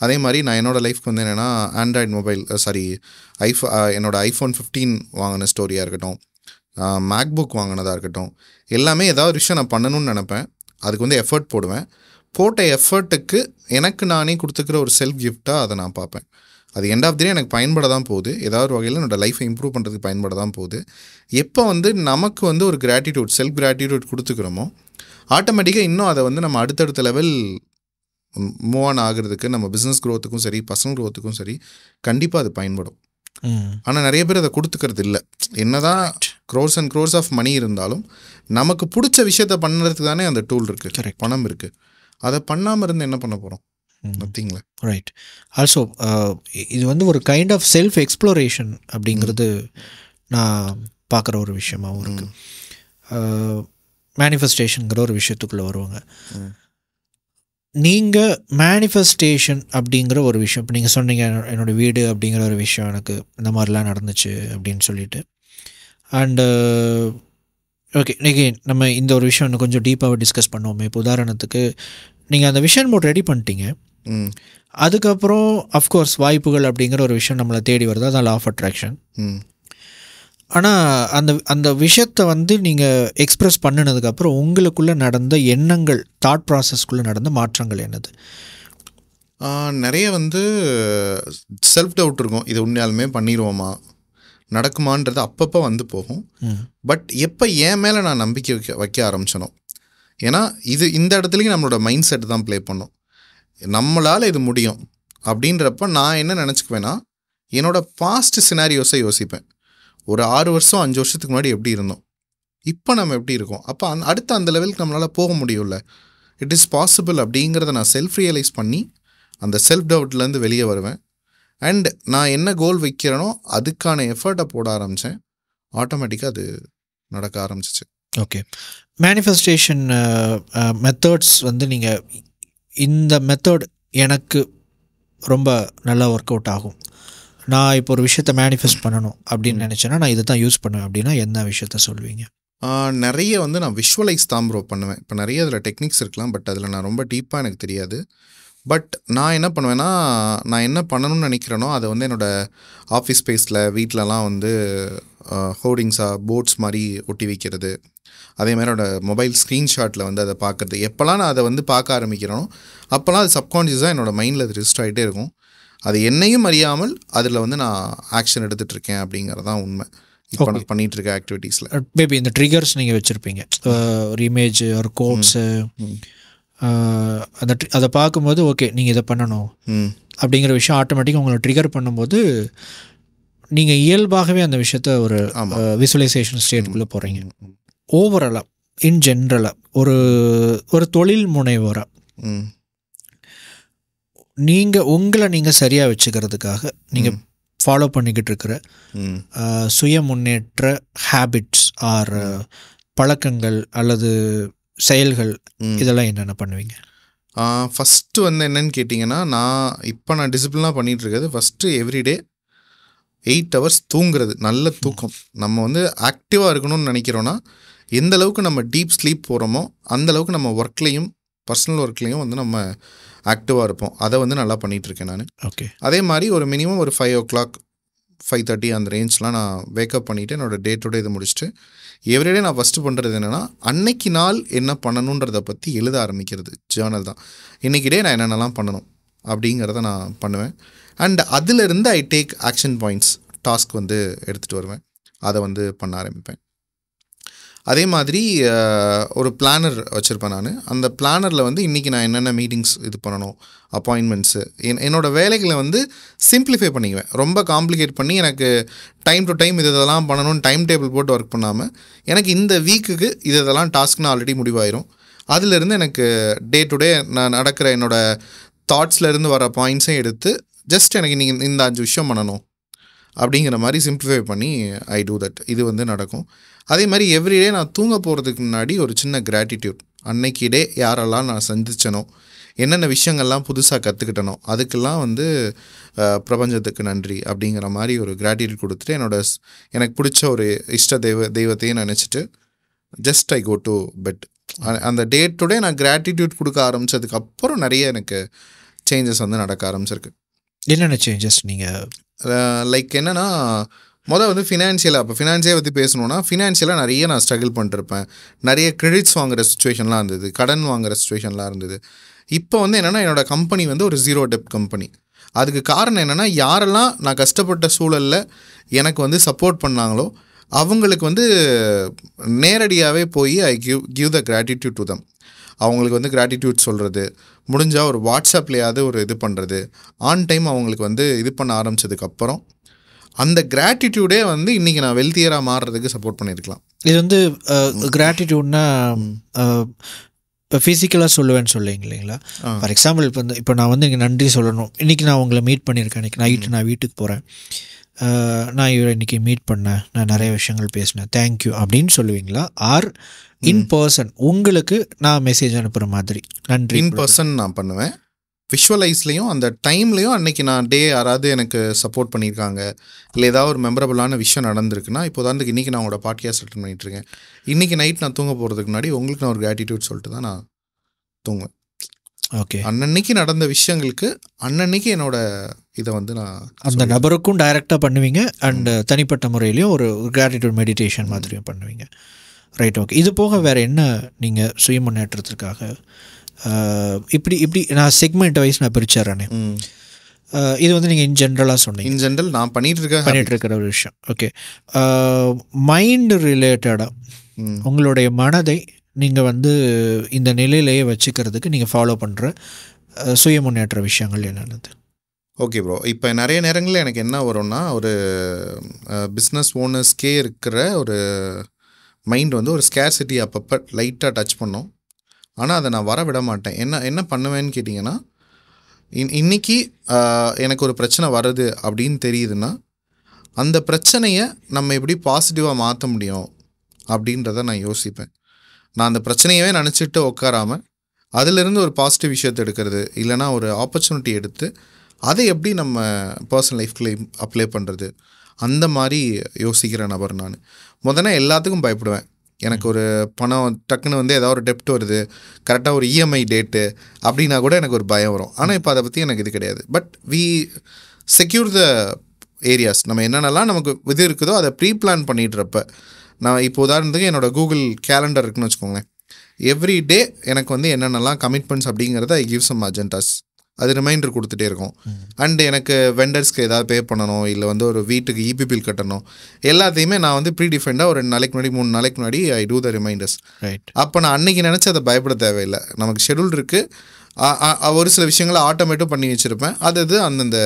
அதே மாதிரி நான் என்னோடய லைஃப்க்கு வந்து என்னென்னா, ஆண்ட்ராய்டு மொபைல் என்னோடய ஐஃபோன் 15 வாங்கின ஸ்டோரியாக இருக்கட்டும், மேக்புக் வாங்கினதாக இருக்கட்டும், எல்லாமே ஏதாவது விஷயம் நான் பண்ணணும்னு நினப்பேன். அதுக்கு வந்து எஃபர்ட் போடுவேன். போட்ட எஃபர்ட்டுக்கு எனக்கு நானே கொடுத்துக்கிற ஒரு செல்ஃப் கிஃப்டாக அதை நான் பார்ப்பேன். அது எண்ட் ஆஃப் தி டே எனக்கு பயன்பட தான் போகுது. ஏதாவது ஒரு வகையில் என்னோடய லைஃப்பை இம்ப்ரூவ் பண்ணுறதுக்கு பயன்பட தான் போகுது. எப்போ வந்து நமக்கு வந்து ஒரு கிராட்டிடியூட், செல்ஃப் கிராட்டிடியூட் கொடுத்துக்கிறோமோ, ஆட்டோமேட்டிக்காக இன்னும் அதை வந்து நம்ம அடுத்தடுத்த லெவல் மூவ் ஆன் ஆகிறதுக்கு, நம்ம பிஸ்னஸ் க்ரோத்துக்கும் சரி, பர்சனல் க்ரோத்துக்கும் சரி, கண்டிப்பாக அது பயன்படும். ஆனால் நிறைய பேர் அதை கொடுத்துக்கிறது இல்லை. என்னதான் crores and crores of money இருந்தாலும் நமக்கு பிடிச்ச விஷயத்த பண்ணுறதுக்கு தானே அந்த டூல் இருக்குது, பணம் இருக்குது. அதை பண்ணாமல் இருந்து என்ன பண்ண போகிறோம்? நத்திங்களா. ரைட். ஆல்சோ இது வந்து ஒரு கைண்ட் ஆஃப் செல்ஃப் எக்ஸ்ப்ளோரேஷன் அப்படிங்கிறது நான் பார்க்குற ஒரு விஷயமாகவும் இருக்குது. மேனிஃபெஸ்டேஷனுங்கிற ஒரு விஷயத்துக்குள்ளே வருவாங்க. நீங்கள் மேனிஃபெஸ்டேஷன் அப்படிங்கிற ஒரு விஷயம், இப்போ நீங்கள் சொன்னீங்க என்னோடய வீடு அப்படிங்கிற ஒரு விஷயம் எனக்கு இந்த மாதிரிலாம் நடந்துச்சு அப்படின்னு சொல்லிட்டு. அண்டு ஓகே, இன்றைக்கி நம்ம இந்த ஒரு விஷயம் இன்னும் கொஞ்சம் டீப்பாக டிஸ்கஸ் பண்ணுவோமே. இப்போ உதாரணத்துக்கு நீங்கள் அந்த விஷன் போர்ட் ரெடி பண்ணிட்டீங்க, அதுக்கப்புறம் அஃப்கோர்ஸ் வாய்ப்புகள் அப்படிங்கிற ஒரு விஷயம் நம்மளை தேடி வருது, அதான் லா ஆஃப் அட்ராக்ஷன். ஆனால் அந்த விஷயத்தை வந்து நீங்கள் எக்ஸ்ப்ரெஸ் பண்ணினதுக்கப்புறம் உங்களுக்குள்ளே நடந்த எண்ணங்கள், தாட் ப்ராசஸ்க்குள்ளே நடந்த மாற்றங்கள் என்னது? நிறைய வந்து செல்ஃப் டவுட் இருக்கும். இது உண்மையாலுமே பண்ணிடுவோமா, நடக்குமான்றது அப்பப்போ வந்து போகும். பட் எப்போ என் மேலே நான் நம்பிக்கை வைக்க ஆரம்பிச்சனோ, ஏன்னா இந்த இடத்துலையும் நம்மளோட மைண்ட் செட் தான் ப்ளே பண்ணும். நம்மளால் இது முடியும் அப்படின்றப்ப நான் என்ன நினச்சிக்குவேன்னா, என்னோடய பாஸ்ட் சினாரியோஸை யோசிப்பேன். ஒரு 6 வருஷம் 5 வருஷத்துக்கு முன்னாடி எப்படி இருந்தோம், இப்போ நம்ம எப்படி இருக்கோம், அப்போ அடுத்த அந்த லெவலுக்கு நம்மளால் போக முடியும்ல, இட் இஸ் பாசிபிள் அப்படிங்கிறத நான் செல்ஃப் ரியலைஸ் பண்ணி அந்த செல்ஃப் டவுட்லேருந்து வெளியே வருவேன். அண்ட் நான் என்ன கோல் வைக்கிறேனோ அதுக்கான எஃபர்ட்டை போட ஆரம்பித்தேன். ஆட்டோமேட்டிக்காக அது நடக்க ஆரம்பிச்சிச்சு. ஓகே, மேனிஃபெஸ்டேஷன் மெத்தட்ஸ் வந்து நீங்கள் இந்த மெத்தட் எனக்கு ரொம்ப நல்லா ஒர்க் அவுட் ஆகும், நான் இப்போ ஒரு விஷயத்தை மேனிஃபெஸ்ட் பண்ணணும் அப்படின்னு நினச்சேன்னா நான் இதை தான் யூஸ் பண்ணுவேன் அப்படின்னா என்ன விஷயத்த சொல்லுவீங்க? நிறைய வந்து நான் விஷுவலைஸ் தான் ப்ரோ பண்ணுவேன். இப்போ நிறைய அதில் டெக்னிக்ஸ் இருக்கலாம், பட் அதில் நான் ரொம்ப டீப்பாக எனக்கு தெரியாது. பட் நான் என்ன பண்ணுவேன்னா, நான் என்ன பண்ணணும்னு நினைக்கிறேனோ அதை வந்து என்னோடய ஆஃபீஸ் ஸ்பேஸில், வீட்டிலலாம் வந்து ஹோர்டிங்ஸாக போர்ட்ஸ் மாதிரி ஒட்டி வைக்கிறது, அதே மாதிரி என்னோடய மொபைல் ஸ்க்ரீன்ஷாட்டில் வந்து அதை பார்க்குறது. எப்போல்லாம் நான் அதை வந்து பார்க்க ஆரம்பிக்கிறேனோ அப்போல்லாம் அது சப்கான்ஷியஸாக என்னோடய மைண்டில் அது ரிஜிஸ்டர் ஆகிட்டே இருக்கும். அது என்னையும் அறியாமல் அதில் வந்து நான் ஆக்ஷன் எடுத்துகிட்ருக்கேன் அப்படிங்கிறது தான் உண்மை. இப்போ நான் பண்ணிகிட்ருக்க ஆக்டிவிட்டீஸில் மேபி இந்த ட்ரிகர்ஸ் நீங்கள் வச்சுருப்பீங்க, ஒரு இமேஜ், ஒரு கோட்ஸு, அதை பார்க்கும்போது ஓகே நீங்கள் இதை பண்ணணும் அப்படிங்கிற விஷயம் ஆட்டோமேட்டிக்காக உங்களை ட்ரிகர் பண்ணும்போது நீங்கள் இயல்பாகவே அந்த விஷயத்த ஒரு விசுவலைசேஷன் ஸ்டேட்டுக்குள்ளே போகிறீங்க. ஓவராலாக இன் ஜென்ரலாக ஒரு தொழில் முனைவோராக நீங்கள் சரியாக வச்சுக்கிறதுக்காக நீங்கள் ஃபாலோ பண்ணிக்கிட்டு இருக்கிற சுய முன்னேற்ற ஹேபிட்ஸ் ஆர் பழக்கங்கள் அல்லது செயல்கள் இதெல்லாம் என்னென்ன பண்ணுவீங்க? ஃபஸ்ட்டு வந்து என்னென்னு கேட்டிங்கன்னா, நான் டிசிப்ளினாக பண்ணிகிட்ருக்கிறது ஃபஸ்ட்டு எவ்ரிடே 8 hours தூங்குறது, நல்ல தூக்கம். நம்ம வந்து ஆக்டிவாக இருக்கணும்னு நினைக்கிறோன்னா எந்த அளவுக்கு நம்ம டீப் ஸ்லீப் போகிறோமோ அந்தளவுக்கு நம்ம ஒர்க்லேயும் பர்சனல் ஒர்க்லேயும் வந்து நம்ம ஆக்டிவாக இருப்போம். அதை வந்து நல்லா பண்ணிகிட்ருக்கேன் நான். ஓகே. அதே மாதிரி ஒரு மினிமம் ஒரு 5 o'clock 5:30 அந்த ரேஞ்ச்லாம் நான் வேக்கப் பண்ணிவிட்டு என்னோடய டே டு டே இதை முடிச்சுட்டு எவ்ரிடே நான் ஃபஸ்ட்டு பண்ணுறது என்னென்னா அன்னைக்கு நாள் என்ன பண்ணணுன்றதை பற்றி எழுத ஆரம்பிக்கிறது. ஜேர்னல் தான். இன்றைக்கி டே நான் என்னென்னலாம் பண்ணணும் அப்படிங்கிறத நான் பண்ணுவேன். அண்ட் அதிலிருந்து I take action points, task வந்து எடுத்துகிட்டு வருவேன். அதை வந்து பண்ண ஆரம்பிப்பேன். அதே மாதிரி ஒரு பிளானர் வச்சுருப்பேன் நான். அந்த பிளானரில் வந்து இன்றைக்கி நான் என்னென்ன மீட்டிங்ஸ் இது பண்ணணும், அப்பாயின்மெண்ட்ஸு, என்னோடய வேலைகளை வந்து சிம்பிளிஃபை பண்ணிக்குவேன். ரொம்ப காம்ப்ளிகேட் பண்ணி எனக்கு டைம் டு டைம் இதெல்லாம் பண்ணணும்னு டைம் டேபிள் போட்டு ஒர்க் பண்ணாமல் எனக்கு இந்த வீக்குக்கு இதெல்லாம் டாஸ்க்னு ஆல்ரெடி முடிவாயிரும். அதிலிருந்து எனக்கு டே டு டே நான் நடக்கிற என்னோடய தாட்ஸ்லேருந்து வர பாயிண்ட்ஸையும் எடுத்து ஜஸ்ட் எனக்கு நீங்கள் இந்த 5 விஷயம் பண்ணணும் அப்படிங்கிற மாதிரி சிம்பிளிஃபை பண்ணி ஐ டூ தட். இது வந்து நடக்கும். அதே மாதிரி எவ்ரிடே நான் தூங்க போகிறதுக்கு முன்னாடி ஒரு சின்ன கிராட்டிடியூட், அன்னைக்கு டே யாரெல்லாம் நான் சந்திச்சனோ, என்னென்ன விஷயங்கள்லாம் புதுசாக கற்றுக்கிட்டனோ அதுக்கெல்லாம் வந்து பிரபஞ்சத்துக்கு நன்றி அப்படிங்கிற மாதிரி ஒரு கிராட்டிடியூட் கொடுத்துட்டு எனக்கு பிடிச்ச ஒரு இஷ்ட தெய்வத்தையும் நினச்சிட்டு just I go to bed. அந்த டே டு டே நான் கிராட்டிடியூட் கொடுக்க ஆரம்பித்ததுக்கப்புறம் நிறைய எனக்கு சேஞ்சஸ் வந்து நடக்க ஆரம்பிச்சிருக்கு. என்னென்ன சேஞ்சஸ்? நீங்கள் லைக் என்னென்னா வந்து ஃபினான்ஷியலாக, அப்போ ஃபினான்ஷியலை பற்றி பேசணுன்னா ஃபினான்ஷியலாக நிறைய நான் ஸ்ட்ரகிள் பண்ணிருப்பேன். நிறைய கிரெடிட்ஸ் வாங்குகிற சுச்சுவேஷன்லாம் இருந்தது, கடன் வாங்குகிற சுச்சுவேஷன்லாம் இருந்தது. இப்போ வந்து என்னென்னா என்னோடய கம்பெனி வந்து ஒரு 0 debt கம்பெனி. அதுக்கு காரணம் என்னென்னா யாரெல்லாம் நான் கஷ்டப்பட்ட சூழலில் எனக்கு வந்து சப்போர்ட் பண்ணாங்களோ அவங்களுக்கு வந்து நேரடியாகவே போய் I give the gratitude to them. அவங்களுக்கு வந்து கிராட்டிடியூட் சொல்கிறது, முடிஞ்சால் ஒரு வாட்ஸ்அப்லேயாவது ஒரு இது பண்ணுறது, ஆன் டைம் அவங்களுக்கு வந்து இது பண்ண ஆரம்பித்ததுக்கப்புறம் அந்த கிராட்டிடியூடே வந்து இன்றைக்கி நான் வெல்த்தியராக மாறுறதுக்கு சப்போர்ட் பண்ணியிருக்கலாம். இது வந்து கிராட்டிடியூட்னா இப்போ ஃபிசிக்கலாக சொல்லுவேன்னு சொல்லுவீங்க இல்லைங்களா? ஃபார் எக்ஸாம்பிள் இப்போ நான் வந்து இங்கே நன்றி சொல்லணும், இன்றைக்கி நான் உங்களை மீட் பண்ணியிருக்கேன், இன்றைக்கி நைட்டு நான் வீட்டுக்கு போகிறேன், நான் இவரை இன்றைக்கி மீட் பண்ணேன், நான் நிறைய விஷயங்கள் பேசினேன், தேங்க்யூ அப்படின்னு சொல்லுவீங்களா? ஆர் இன் பர்சன் உங்களுக்கு நான் மெசேஜ் அனுப்புகிற மாதிரி நன்றி இன் பர்சன் நான் பண்ணுவேன். விஷுவலைஸ்லேயும் அந்த டைம்லேயும் அன்றைக்கி நான் டே யாராவது எனக்கு சப்போர்ட் பண்ணியிருக்காங்க, இல்லை ஏதாவது ஒரு மெமரபுளான விஷயம் நடந்திருக்குன்னா, இப்போ தான் இன்றைக்கி நான் உங்களோட பாட்காஸ்ட் அட்டெண்ட் பண்ணிகிட்ருக்கேன், இன்றைக்கி நைட் நான் தூங்க போகிறதுக்கு முன்னாடி உங்களுக்கு நான் ஒரு கிராட்டிடியூட் சொல்லிட்டு தான் நான் தூங்குவேன். ஓகே. அன்னன்னைக்கு நடந்த விஷயங்களுக்கு அன்னன்னைக்கு என்னோட இதை வந்து நான் அந்த நபருக்கும் டைரெக்டாக பண்ணுவீங்க, அண்ட் தனிப்பட்ட முறையிலையும் ஒரு கிராட்டிடியூட் மெடிடேஷன் மாதிரியும் பண்ணுவீங்க. ரைட். ஓகே. இது போக வேறு என்ன நீங்கள் சுய முன்னேற்றத்திற்காக இப்படி நான் செக்மெண்ட் வைஸ் நான் பிரிச்சிட்றேனே, இது வந்து நீங்கள் இன் ஜென்ரலாக சொன்னீங்க. இன் ஜென்ரல் நான் பண்ணிகிட்ருக்கிற ஒரு விஷயம். ஓகே. மைண்டு ரிலேட்டடாக உங்களுடைய மனதை நீங்கள் வந்து இந்த நிலையிலேயே வச்சுக்கிறதுக்கு நீங்கள் ஃபாலோ பண்ணுற சுய முன்னேற்ற விஷயங்கள் என்னென்னது? Okay bro. இப்போ நிறைய நேரங்களில் எனக்கு என்ன வரும்னா, ஒரு பிஸ்னஸ் ஓனர்ஸ்க்கே இருக்கிற ஒரு மைண்ட் வந்து ஒரு ஸ்கேர்சிட்டி அப்பப்போ லைட்டாக டச் பண்ணோம். ஆனால் அதை நான் வர விட மாட்டேன். என்ன பண்ணுவேன்னு கேட்டிங்கன்னா, இன்றைக்கி எனக்கு ஒரு பிரச்சனை வருது அப்படின்னு தெரியுதுன்னா, அந்த பிரச்சனையை நம்ம எப்படி பாசிட்டிவாக மாற்ற முடியும் அப்படின்றத நான் யோசிப்பேன். நான் அந்த பிரச்சனையவே நினச்சிட்டு உட்காராமல் அதிலிருந்து ஒரு பாசிட்டிவ் விஷயத்தை எடுக்கிறது, இல்லைனா ஒரு ஆப்பர்ச்சுனிட்டி எடுத்து அதை எப்படி நம்ம பர்சனல் லைஃப்குள்ளே அப்ளை பண்ணுறது, அந்த மாதிரி யோசிக்கிற நபர் நான். முதல்ல எல்லாத்துக்கும் பயப்படுவேன். எனக்கு ஒரு பணம் டக்குன்னு வந்து ஏதாவது ஒரு டெப்ட் வருது, கரெக்டாக ஒரு இஎம்ஐ டேட்டு அப்படின்னா கூட எனக்கு ஒரு பயம் வரும். ஆனால் இப்போ அதை பற்றி எனக்கு இது கிடையாது. But we secure the areas. நம்ம என்னென்னலாம் நமக்கு இது இருக்குதோ அதை ப்ரீ பிளான் பண்ணிடுறப்ப, நான் இப்போ உதாரணத்துக்கு என்னோடய கூகுள் கேலண்டர் இருக்குன்னு வச்சுக்கோங்களேன், எவ்ரி டே எனக்கு வந்து என்னென்னலாம் கமிட்மெண்ட்ஸ் அப்படிங்கிறத ஐ கிவ் சம் அஜெண்டாஸ், அது ரிமைண்டர் கொடுத்துட்டே இருக்கும். அண்டு எனக்கு வெண்டர்ஸ்க்கு ஏதாவது பே பண்ணணும், இல்லை வந்து ஒரு வீட்டுக்கு இபி பில் கட்டணும், எல்லாத்தையுமே நான் வந்து ப்ரீ டிஃபைண்டாக ஒரு 2 நாளைக்கு முன்னாடி 3 நாளைக்கு முன்னாடி ஐ டூ த ரிமைண்டர்ஸ். ரைட். அப்போ நான் அன்றைக்கி நினச்சி அதை பயப்பட தேவையில்லை. நமக்கு ஷெடியூல் இருக்குது, ஒரு சில விஷயங்களை ஆட்டோமேட்டிக் பண்ணி வச்சுருப்பேன். அது அந்தந்த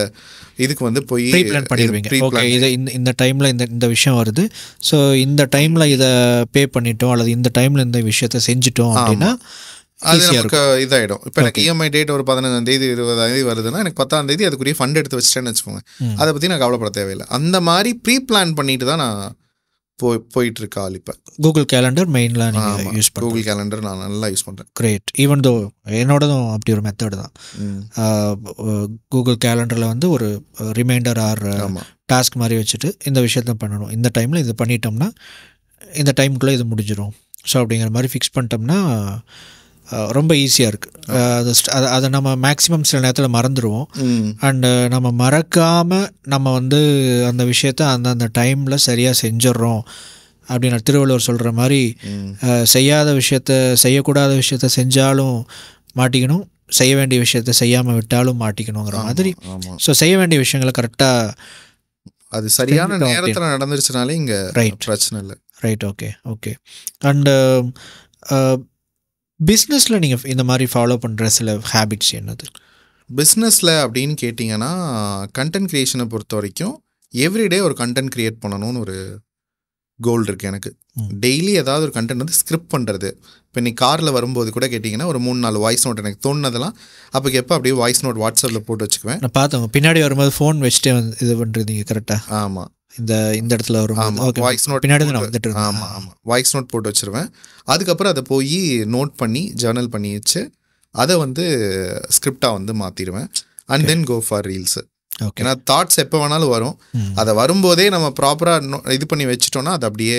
இதுக்கு வந்து போய் ப்ரீ பிளான் பண்ணிடுவீங்க. ஓகே, இதை இந்த டைமில் இந்த விஷயம் வருது, ஸோ இந்த டைமில் இதை பே பண்ணிட்டோம், அல்லது இந்த டைமில் இந்த விஷயத்தை செஞ்சுட்டோம் அப்படின்னா அது நமக்கு இதாகிடும். இப்போ எனக்கு இஎம்ஐ டேட் ஒரு 15 தேதி 20 தேதி வருதுன்னா, எனக்கு 10 தேதி அதுக்குரிய ஃபண்ட் எடுத்து வச்சுட்டேன்னு வச்சுக்கோங்க, அதை பற்றி நான் கவலைப்பட தேவையில்லை. அந்த மாதிரி ப்ரீ பிளான் பண்ணிட்டு தான் நான் போயிட்டுருக்கா ஆள். இப்போ கூகுள் கேலண்டர் மெயினில் நீங்கள் யூஸ் பண்ணுறேன். கூகுள் கேலண்டர் நான் நல்லா யூஸ் பண்ணுறேன். கிரேட். ஈவன் தோ என்னோடதும் அப்படி ஒரு மெத்தட் தான். கூகுள் கேலண்டரில் வந்து ஒரு ரிமைண்டர் ஆர் டாஸ்க் மாதிரி வச்சுட்டு இந்த விஷயத்த பண்ணணும், இந்த டைமில் இது பண்ணிட்டோம்னா இந்த டைமுக்குள்ளே இது முடிஞ்சிடும் ஸோ அப்படிங்கிற மாதிரி ஃபிக்ஸ் பண்ணிட்டோம்னா ரொம்ப ஈஸியாக இருக்குது. அதை நம்ம மேக்ஸிமம் சில நேரத்தில் மறந்துடுவோம். அண்டு நம்ம மறக்காமல் நம்ம வந்து அந்த விஷயத்த அந்தந்த டைமில் சரியாக செஞ்சிட்றோம் அப்படின்னு திருவள்ளுவர் சொல்கிற மாதிரி செய்யாத விஷயத்த செய்யக்கூடாத விஷயத்த செஞ்சாலும் மாட்டிக்கணும், செய்ய வேண்டிய விஷயத்த செய்யாமல் விட்டாலும் மாட்டிக்கணுங்கிற மாதிரி. ஸோ செய்ய வேண்டிய விஷயங்களை கரெக்டாக அது சரியான நேரத்தில் நடந்துருச்சுனாலே இங்கே ரைட் பிரச்சனை இல்லை. Right, okay okay. அண்டு பிஸ்னஸில் நீங்கள் இந்த மாதிரி ஃபாலோ பண்ணுற சில ஹேபிட்ஸ் என்னது? பிஸ்னஸில் அப்படின்னு கேட்டிங்கன்னா கண்டென்ட் க்ரியேஷனை பொறுத்த வரைக்கும் எவ்ரிடே ஒரு கண்டென்ட் க்ரியேட் பண்ணணும்னு ஒரு கோல் இருக்குது எனக்கு. டெய்லி ஏதாவது ஒரு கண்டென்ட் வந்து ஸ்கிரிப்ட் பண்ணுறது. இப்போ இன்னைக்கு காரில் வரும்போது கூட கேட்டிங்கன்னா ஒரு 3-4 வாய்ஸ் நோட் எனக்கு தோணுனதெல்லாம் அப்போக்கு எப்போ அப்படியே வாய்ஸ் நோட் வாட்ஸ்அப்பில் போட்டு வச்சுக்குவேன். நான் பார்த்தவங்க பின்னாடி வரும்போது ஃபோன் வச்சுட்டே இது பண்ணுறீங்க கரெக்டாக? ஆமாம், இந்த இடத்துல வரும் வாய்ஸ் நோட் பின்னாடி தான் வந்துட்டு. ஆமாம், வாய்ஸ் நோட் போட்டு வச்சுருவேன். அதுக்கப்புறம் அதை போய் நோட் பண்ணி ஜேர்னல் பண்ணி வச்சு அதை வந்து ஸ்கிரிப்டாக வந்து மாற்றிடுவேன். And then go for reels. ஏன்னா தாட்ஸ் எப்போ வேணாலும் வரும். அதை வரும்போதே நம்ம ப்ராப்பராக இது பண்ணி வச்சுட்டோன்னா அதை அப்படியே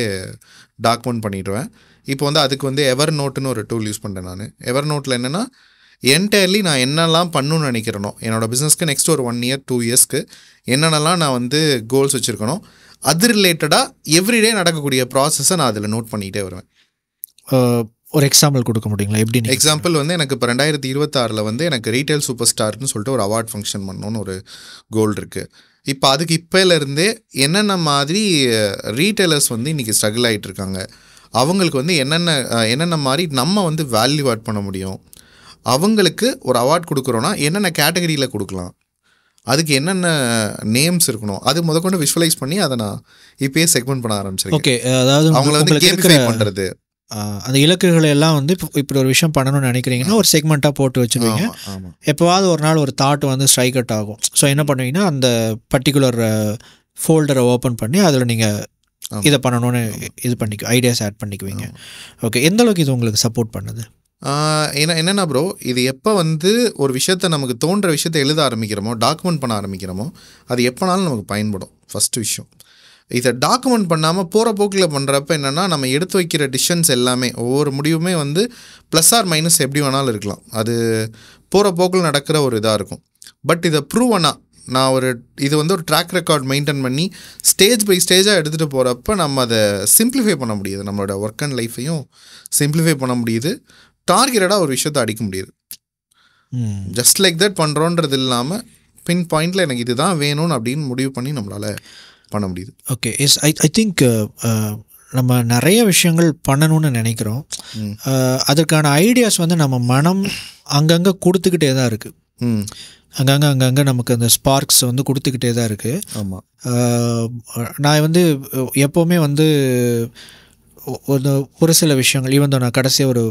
டாக்குமெண்ட் பண்ணிவிடுவேன். இப்போ வந்து அதுக்கு வந்து எவர் நோட்டுன்னு ஒரு டூல் யூஸ் பண்ணுறேன் நான். எவர் நோட்டில் என்னென்னா என்டையர்லி நான் என்னெல்லாம் பண்ணணும்னு நினைக்கிறேனோ என்னோடய பிஸ்னஸ்க்கு நெக்ஸ்ட் ஒரு 1 year 2 yearsக்கு என்னென்னலாம் நான் வந்து கோல்ஸ் வச்சுருக்கணும் அது ரிலேட்டடாக எவ்ரிடே நடக்கக்கூடிய ப்ராசஸை நான் அதில் நோட் பண்ணிகிட்டே வருவேன். ஒரு எக்ஸாம்பிள் கொடுக்க முடியுங்களா? எப்படி? எக்ஸாம்பிள் வந்து எனக்கு இப்போ 2026 வந்து எனக்கு ரீட்டைல் சூப்பர் ஸ்டார்னு சொல்லிட்டு ஒரு அவார்ட் ஃபங்க்ஷன் பண்ணணும்னு ஒரு கோல் இருக்குது. இப்போ அதுக்கு இப்போலேருந்தே என்னென்ன மாதிரி ரீட்டைலர்ஸ் வந்து இன்றைக்கி ஸ்ட்ரகிள் ஆகிட்டு இருக்காங்க, அவங்களுக்கு வந்து என்னென்ன மாதிரி நம்ம வந்து வேல்யூ ஆட் பண்ண முடியும், அவங்களுக்கு ஒரு அவார்ட் கொடுக்குறோன்னா என்னென்ன கேட்டகரியில் கொடுக்கலாம், அதுக்கு என்னென்ன நேம்ஸ் இருக்கணும், அது முதற்கொண்டு விஷுவலைஸ் பண்ணி அதை நான் இப்போயே செக்மெண்ட் பண்ண ஆரம்பிச்சிருக்கேன். ஓகே, அதாவது அவங்கள வந்து கேமிஃபை பண்ணுறது. அந்த இலக்குகளை எல்லாம் வந்து இப்படி ஒரு விஷயம் பண்ணணும்னு நினைக்கிறீங்கன்னா ஒரு செக்மெண்ட்டாக போட்டு வச்சுருவீங்க. எப்போவாவது ஒரு நாள் ஒரு தாட் வந்து ஸ்ட்ரைக் அவுட் ஆகும். ஸோ என்ன பண்ணுவீங்கன்னா அந்த பர்டிகுலர் ஃபோல்டரை ஓப்பன் பண்ணி அதில் நீங்கள் இதை பண்ணணும்னு இது ஐடியாஸ் ஆட் பண்ணிக்குவீங்க. ஓகே, எந்த அளவுக்கு இது உங்களுக்கு சப்போர்ட் பண்ணுது? என்னென்னா ப்ரோ, இது எப்போ வந்து ஒரு விஷயத்தை நமக்கு தோன்ற விஷயத்தை எழுத ஆரம்பிக்கிறோமோ, டாக்குமெண்ட் பண்ண ஆரம்பிக்கிறோமோ, அது எப்போனாலும் நமக்கு பயன்படும். ஃபஸ்ட்டு விஷயம், இதை டாக்குமெண்ட் பண்ணாமல் போகிற போக்கில் பண்ணுறப்ப என்னென்னா நம்ம எடுத்து வைக்கிற டிசிஷன்ஸ் எல்லாமே ஒவ்வொரு முடிவுமே வந்து ப்ளஸ் ஆர் மைனஸ் எப்படி வேணாலும் இருக்கலாம். அது போகிற போக்கில் நடக்கிற ஒரு இதாக இருக்கும். பட் இதை ப்ரூவனாக நான் இது வந்து ஒரு ட்ராக் ரெக்கார்ட் மெயின்டைன் பண்ணி ஸ்டேஜ் பை ஸ்டேஜாக எடுத்துகிட்டு போகிறப்ப நம்ம அதை சிம்பிளிஃபை பண்ண முடியுது. நம்மளோட ஒர்க் அண்ட் லைஃப்பையும் சிம்பிளிஃபை பண்ண முடியுது. டார்கெட்டடாக ஒரு விஷயத்தை அடிக்க முடியுது. ஜஸ்ட் லைக் தட் பண்ணுறோன்றது இல்லாமல் பின் பாயிண்டில் எனக்கு இதுதான் வேணும்னு அப்படின்னு முடிவு பண்ணி நம்மளால் பண்ண முடியுது. ஓகே, எஸ், ஐ திங்க் நம்ம நிறைய விஷயங்கள் பண்ணணும்னு நினைக்கிறோம். அதற்கான ஐடியாஸ் வந்து நம்ம மனம் அங்கங்கே கொடுத்துக்கிட்டே தான் இருக்குது. அங்கங்கே நமக்கு அந்த ஸ்பார்க்ஸ் வந்து கொடுத்துக்கிட்டே தான் இருக்குது. ஆமாம், நான் வந்து எப்போவுமே வந்து ஒரு சில விஷயங்கள் ஈவன் தான் நான் கடைசியாக ஒரு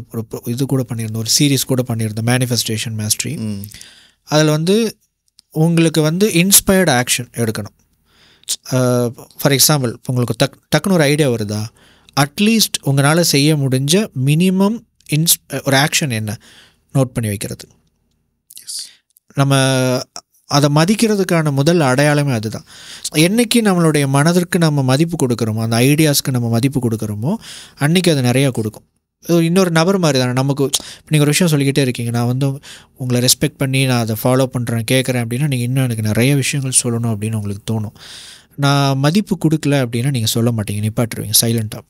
இது கூட பண்ணியிருந்தேன், ஒரு சீரீஸ் கூட பண்ணியிருந்தேன், மேனிஃபெஸ்டேஷன் மாஸ்டரி. அதில் வந்து உங்களுக்கு வந்து இன்ஸ்பயர்டு ஆக்ஷன் எடுக்கணும். ஃபார் எக்ஸாம்பிள், உங்களுக்கு டக்குன்னு ஒரு ஐடியா வருதா, அட்லீஸ்ட் உங்களால் செய்ய முடிஞ்ச மினிமம் ஒரு ஆக்ஷன் என்ன நோட் பண்ணி வைக்கிறது. நம்ம அதை மதிக்கிறதுக்கான முதல் அடையாளமே அதுதான். என்றைக்கு நம்மளுடைய மனதிற்கு நம்ம மதிப்பு கொடுக்குறோமோ, அந்த ஐடியாஸ்க்கு நம்ம மதிப்பு கொடுக்குறோமோ, அன்றைக்கி அது நிறையா கொடுக்கும். இன்னொரு நபர் மாதிரி தானே நமக்கு. இப்போ நீங்கள் ஒரு விஷயம் சொல்லிக்கிட்டே இருக்கீங்க, நான் வந்து உங்களை ரெஸ்பெக்ட் பண்ணி நான் அதை ஃபாலோ பண்ணுறேன் கேட்குறேன் அப்படின்னா நீங்கள் இன்னும் எனக்கு நிறைய விஷயங்கள் சொல்லணும் அப்படின்னு உங்களுக்கு தோணும். நான் மதிப்பு கொடுக்கல அப்படின்னா நீங்கள் சொல்ல மாட்டீங்க, நிப்பாட்டுருவீங்க சைலண்ட்டாக.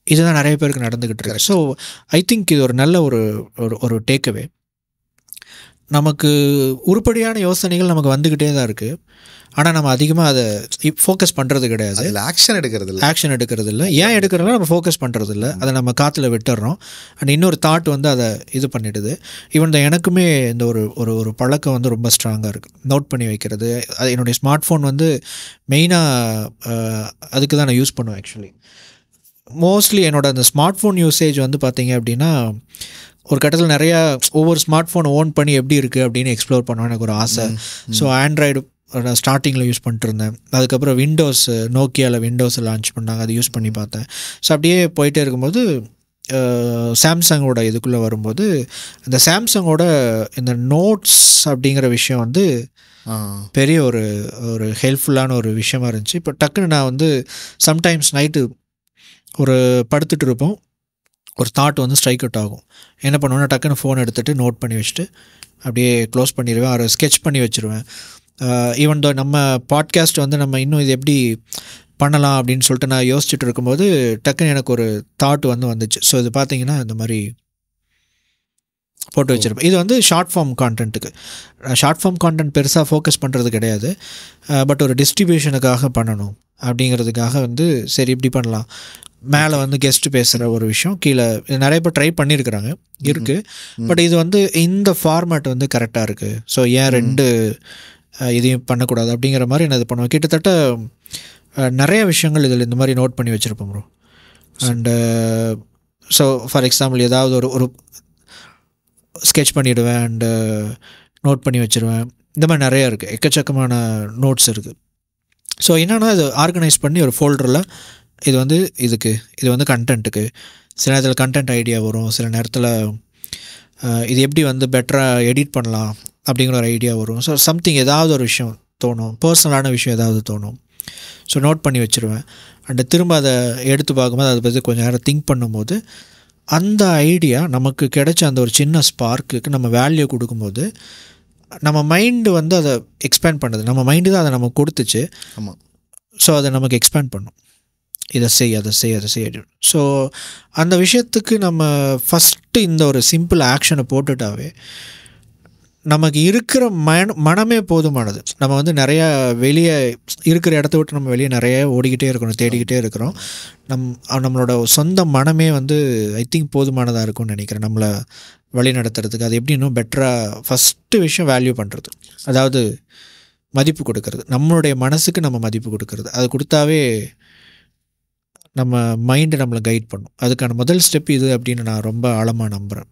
இதுதான் நிறைய பேருக்கு நடந்துக்கிட்டு இருக்கு. ஸோ ஐ திங்க் இது ஒரு நல்ல ஒரு டேக்அவே. நமக்கு உருப்படியான யோசனைகள் நமக்கு வந்துக்கிட்டே தான் இருக்குது. ஆனால் நம்ம அதிகமாக அதை ஃபோக்கஸ் பண்ணுறது கிடையாது, ஆக்ஷன் எடுக்கிறது இல்லை. ஏன் எடுக்கிறதுல நம்ம ஃபோக்கஸ் பண்ணுறது இல்லை, அதை நம்ம காற்றுல விட்டுறோம். அண்ட் இன்னொரு தாட் வந்து அதை இது பண்ணிவிடுது. ஈவன் தான் எனக்குமே இந்த ஒரு பழக்கம் வந்து ரொம்ப ஸ்ட்ராங்காக இருக்குது, நோட் பண்ணி வைக்கிறது. அது என்னுடைய ஸ்மார்ட் ஃபோன் வந்து மெயினாக அதுக்கு தான் நான் யூஸ் பண்ணுவேன். ஆக்சுவலி மோஸ்ட்லி என்னோடய அந்த ஸ்மார்ட் ஃபோன் யூசேஜ் வந்து பார்த்திங்க அப்படின்னா ஒரு கட்டத்தில் நிறையா ஒவ்வொரு ஸ்மார்ட் ஃபோன் ஓன் பண்ணி எப்படி இருக்குது அப்படின்னு எக்ஸ்ப்ளோர் பண்ணுவேன், எனக்கு ஒரு ஆசை. ஸோ ஆண்ட்ராய்டு ஸ்டார்டிங்கில் யூஸ் பண்ணிட்டு இருந்தேன். அதுக்கப்புறம் நோக்கியாவில் விண்டோஸ் லான்ச் பண்ணாங்க, அதை யூஸ் பண்ணி பார்த்தேன். ஸோ அப்படியே போயிட்டே இருக்கும்போது சாம்சங்கோட இதுக்குள்ளே வரும்போது இந்த சாம்சங்கோட இந்த நோட்ஸ் அப்படிங்கிற விஷயம் வந்து பெரிய ஒரு ஹெல்ப்ஃபுல்லான ஒரு விஷயமா இருந்துச்சு. இப்போ டக்குன்னு நான் வந்து சம்டைம்ஸ் நைட்டு படுத்துட்டு இருப்போம், ஒரு தாட் வந்து ஸ்ட்ரைக் அவுட் ஆகும். என்ன பண்ணுவேன்னா டக்குன்னு ஃபோன் எடுத்துகிட்டு நோட் பண்ணி வச்சுட்டு அப்படியே க்ளோஸ் பண்ணிடுவேன், அதை ஸ்கெட்ச் பண்ணி வச்சுருவேன். ஈவன் தோ நம்ம பாட்காஸ்ட் வந்து நம்ம இன்னும் இது எப்படி பண்ணலாம் அப்படின்னு சொல்லிட்டு நான் யோசிச்சுட்டு இருக்கும்போது டக்குன்னு எனக்கு ஒரு தாட் வந்துச்சு. ஸோ இது பார்த்தீங்கன்னா இந்த மாதிரி போட்டு வச்சுருப்பேன். இது வந்து ஷார்ட் ஃபார்ம் கான்டென்ட்டுக்கு. ஷார்ட் ஃபார்ம் கான்டென்ட் பெருசாக ஃபோக்கஸ் பண்ணுறது கிடையாது, பட் ஒரு டிஸ்ட்ரிபியூஷனுக்காக பண்ணணும் அப்படிங்கிறதுக்காக வந்து சரி இப்படி பண்ணலாம். மேலே வந்து கெஸ்ட்டு பேசுகிற ஒரு விஷயம், கீழே நிறைய பேர் ட்ரை பண்ணியிருக்கிறாங்க இருக்குது. பட் இது வந்து இந்த ஃபார்மேட் வந்து கரெக்டாக இருக்குது. ஸோ ஏன் 2 இதையும் பண்ணக்கூடாது அப்படிங்கிற மாதிரி நான் இது பண்ணுவேன். கிட்டத்தட்ட நிறைய விஷயங்கள் இதில் இந்த மாதிரி நோட் பண்ணி வச்சுருப்போம் bro. And so for example ஏதாவது ஒரு ஸ்கெட்ச் பண்ணிவிடுவேன் அண்டு நோட் பண்ணி வச்சுருவேன். இந்த மாதிரி நிறையா இருக்குது, எக்கச்சக்கமான நோட்ஸ் இருக்குது. ஸோ என்னென்னா இது ஆர்கனைஸ் பண்ணி ஒரு ஃபோல்டரில் இது வந்து இது வந்து கண்டென்ட்டுக்கு, சில நேரத்தில் கண்டென்ட் ஐடியா வரும், சில நேரத்தில் இது எப்படி வந்து பெட்டராக எடிட் பண்ணலாம் அப்படிங்கிற ஒரு ஐடியா வரும். ஸோ சம்திங் ஏதாவது ஒரு விஷயம் தோணும், பர்சனலான விஷயம் ஏதாவது தோணும். ஸோ நோட் பண்ணி வச்சுருவேன். அண்ட் திரும்ப அதை எடுத்து பார்க்கும்போது அதை பற்றி கொஞ்சம் நேரம் திங்க் பண்ணும்போது அந்த ஐடியா நமக்கு கிடைச்ச அந்த ஒரு சின்ன ஸ்பார்க்குக்கு நம்ம வேல்யூ கொடுக்கும்போது நம்ம மைண்டு வந்து அதை எக்ஸ்பேண்ட் பண்ணுது. நம்ம மைண்டு தான் அதை நமக்கு கொடுத்துச்சு. ஆமாம். ஸோ அதை நமக்கு எக்ஸ்பேண்ட் பண்ணும், இதை செய். ஸோ அந்த விஷயத்துக்கு நம்ம ஃபஸ்ட்டு இந்த ஒரு சிம்பிள் ஆக்ஷனை போட்டுட்டாவே நமக்கு இருக்கிற மனமே போதுமானது. நம்ம வந்து நிறையா வெளியே இருக்கிற இடத்த விட்டு நம்ம வெளியே நிறைய ஓடிக்கிட்டே இருக்கணும், தேடிக்கிட்டே இருக்கிறோம். நம்மளோட சொந்த மனமே வந்து ஐ திங்க் போதுமானதாக இருக்கும்னு நினைக்கிறேன் நம்மளை வழி நடத்துறதுக்கு. அது எப்படி இன்னும் பெட்டராக ஃபஸ்ட்டு விஷயம் வேல்யூ பண்ணுறது, அதாவது மதிப்பு கொடுக்கறது, நம்மளுடைய மனசுக்கு நம்ம மதிப்பு கொடுக்கறது. அது கொடுத்தாவே நம்ம மைண்டு நம்மளை கைட் பண்ணும். அதுக்கான முதல் ஸ்டெப் இது அப்படின்னு நான் ரொம்ப ஆழமாக நம்புகிறேன்.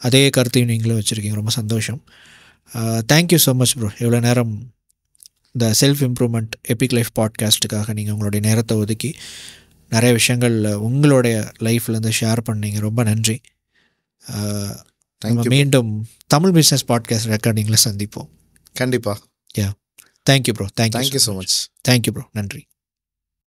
அதே கருத்தையும் நீங்களும் வச்சுருக்கீங்க, ரொம்ப சந்தோஷம். Thank you so much bro. இவ்வளோ நேரம் இந்த செல்ஃப் இம்ப்ரூவ்மெண்ட் எபிக் லைஃப் பாட்காஸ்ட்டுக்காக நீங்கள் உங்களுடைய நேரத்தை ஒதுக்கி நிறைய விஷயங்கள் உங்களுடைய லைஃப்லேருந்து ஷேர் பண்ணீங்க. ரொம்ப நன்றி. நம்ம மீண்டும் தமிழ் பிஸ்னஸ் பாட்காஸ்ட் ரெக்கார்டிங்கில் சந்திப்போம். கண்டிப்பாக. Thank you bro. Thank you so much. Thank you bro. நன்றி.